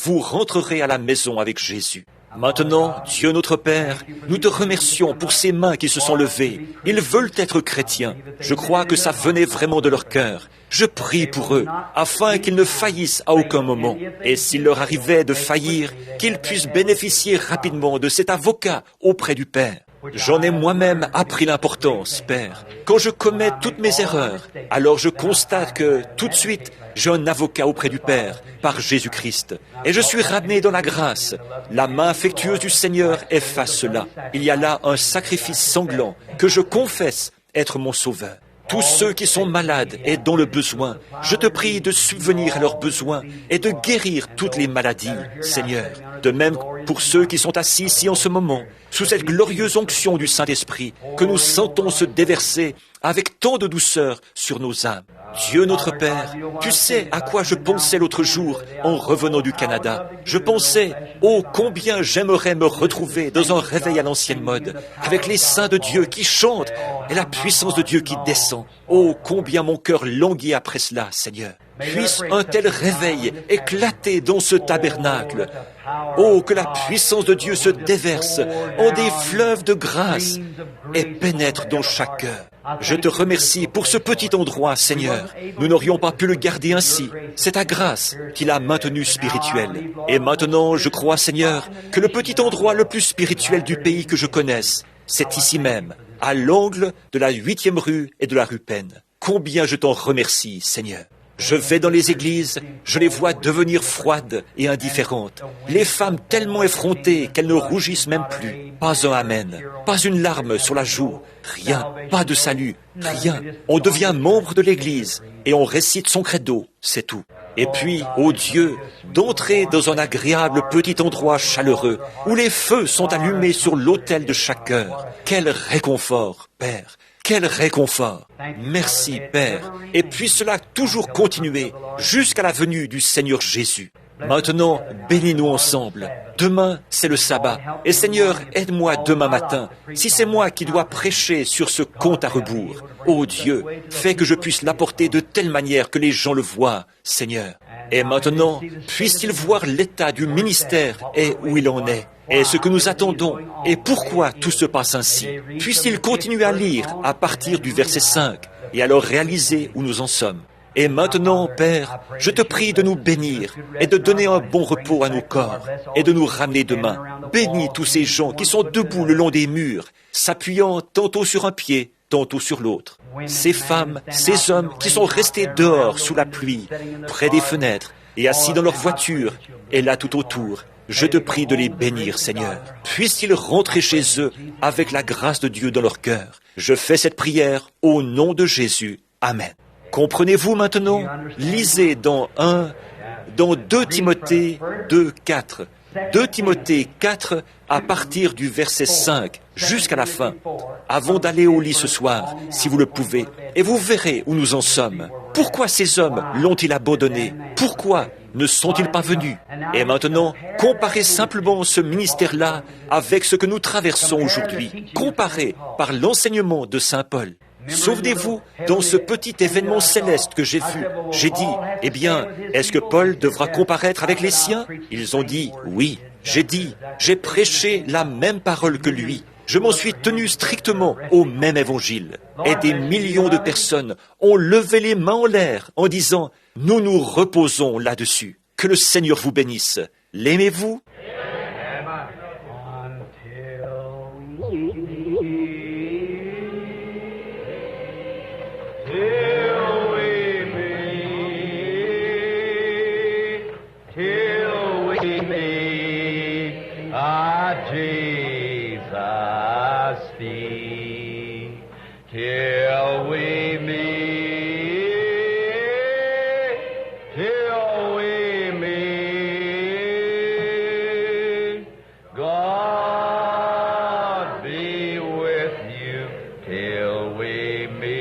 vous rentrerez à la maison avec Jésus. Maintenant, Dieu notre Père, nous te remercions pour ces mains qui se sont levées. Ils veulent être chrétiens. Je crois que ça venait vraiment de leur cœur. Je prie pour eux, afin qu'ils ne faillissent à aucun moment. Et s'il leur arrivait de faillir, qu'ils puissent bénéficier rapidement de cet avocat auprès du Père. J'en ai moi-même appris l'importance, Père. Quand je commets toutes mes erreurs, alors je constate que, tout de suite, j'ai un avocat auprès du Père, par Jésus-Christ. Et je suis ramené dans la grâce. La main affectueuse du Seigneur efface cela. Il y a là un sacrifice sanglant que je confesse être mon sauveur. Tous ceux qui sont malades et dont le besoin, je te prie de subvenir à leurs besoins et de guérir toutes les maladies, Seigneur. De même pour ceux qui sont assis ici en ce moment, sous cette glorieuse onction du Saint-Esprit que nous sentons se déverser avec tant de douceur sur nos âmes. Dieu notre Père, tu sais à quoi je pensais l'autre jour en revenant du Canada. Je pensais, oh combien j'aimerais me retrouver dans un réveil à l'ancienne mode, avec les saints de Dieu qui chantent et la puissance de Dieu qui descend. Oh combien mon cœur languit après cela, Seigneur. Puisse un tel réveil éclater dans ce tabernacle. Oh, que la puissance de Dieu se déverse en des fleuves de grâce et pénètre dans chaque cœur. Je te remercie pour ce petit endroit, Seigneur. Nous n'aurions pas pu le garder ainsi. C'est ta grâce qui l'a maintenu spirituel. Et maintenant, je crois, Seigneur, que le petit endroit le plus spirituel du pays que je connaisse, c'est ici même, à l'angle de la 8e rue et de la rue Penn. Combien je t'en remercie, Seigneur. Je vais dans les églises, je les vois devenir froides et indifférentes. Les femmes tellement effrontées qu'elles ne rougissent même plus. Pas un amen, pas une larme sur la joue, rien, pas de salut, rien. On devient membre de l'église et on récite son credo, c'est tout. Et puis, ô Dieu, d'entrer dans un agréable petit endroit chaleureux où les feux sont allumés sur l'autel de chaque cœur. Quel réconfort, Père! Quel réconfort! Merci, Père, et puisse cela toujours continuer jusqu'à la venue du Seigneur Jésus. Maintenant, bénis-nous ensemble. Demain, c'est le sabbat. Et Seigneur, aide-moi demain matin, si c'est moi qui dois prêcher sur ce compte à rebours. Ô Dieu, fais que je puisse l'apporter de telle manière que les gens le voient, Seigneur. Et maintenant, puisse-t-il voir l'état du ministère et où il en est, et ce que nous attendons, et pourquoi tout se passe ainsi. Puisse-t-il continuer à lire à partir du verset 5, et alors réaliser où nous en sommes. Et maintenant, Père, je te prie de nous bénir et de donner un bon repos à nos corps et de nous ramener demain. Bénis tous ces gens qui sont debout le long des murs, s'appuyant tantôt sur un pied, tantôt sur l'autre. Ces femmes, ces hommes qui sont restés dehors sous la pluie, près des fenêtres et assis dans leur voiture et là tout autour. Je te prie de les bénir, Seigneur. Puissent-ils rentrer chez eux avec la grâce de Dieu dans leur cœur. Je fais cette prière au nom de Jésus. Amen. Comprenez-vous maintenant? Lisez dans 2 Timothée 2, 4. 2 Timothée 4 à partir du verset 5 jusqu'à la fin, avant d'aller au lit ce soir, si vous le pouvez, et vous verrez où nous en sommes. Pourquoi ces hommes l'ont-ils abandonné? Pourquoi ne sont-ils pas venus? Et maintenant, comparez simplement ce ministère-là avec ce que nous traversons aujourd'hui. Comparez par l'enseignement de Saint Paul. Souvenez-vous, dans ce petit événement céleste que j'ai vu, j'ai dit, eh bien, est-ce que Paul devra comparaître avec les siens? Ils ont dit, oui. J'ai dit, j'ai prêché la même parole que lui. Je m'en suis tenu strictement au même évangile. Et des millions de personnes ont levé les mains en l'air en disant, nous nous reposons là-dessus. Que le Seigneur vous bénisse. L'aimez-vous? God be with you till we meet.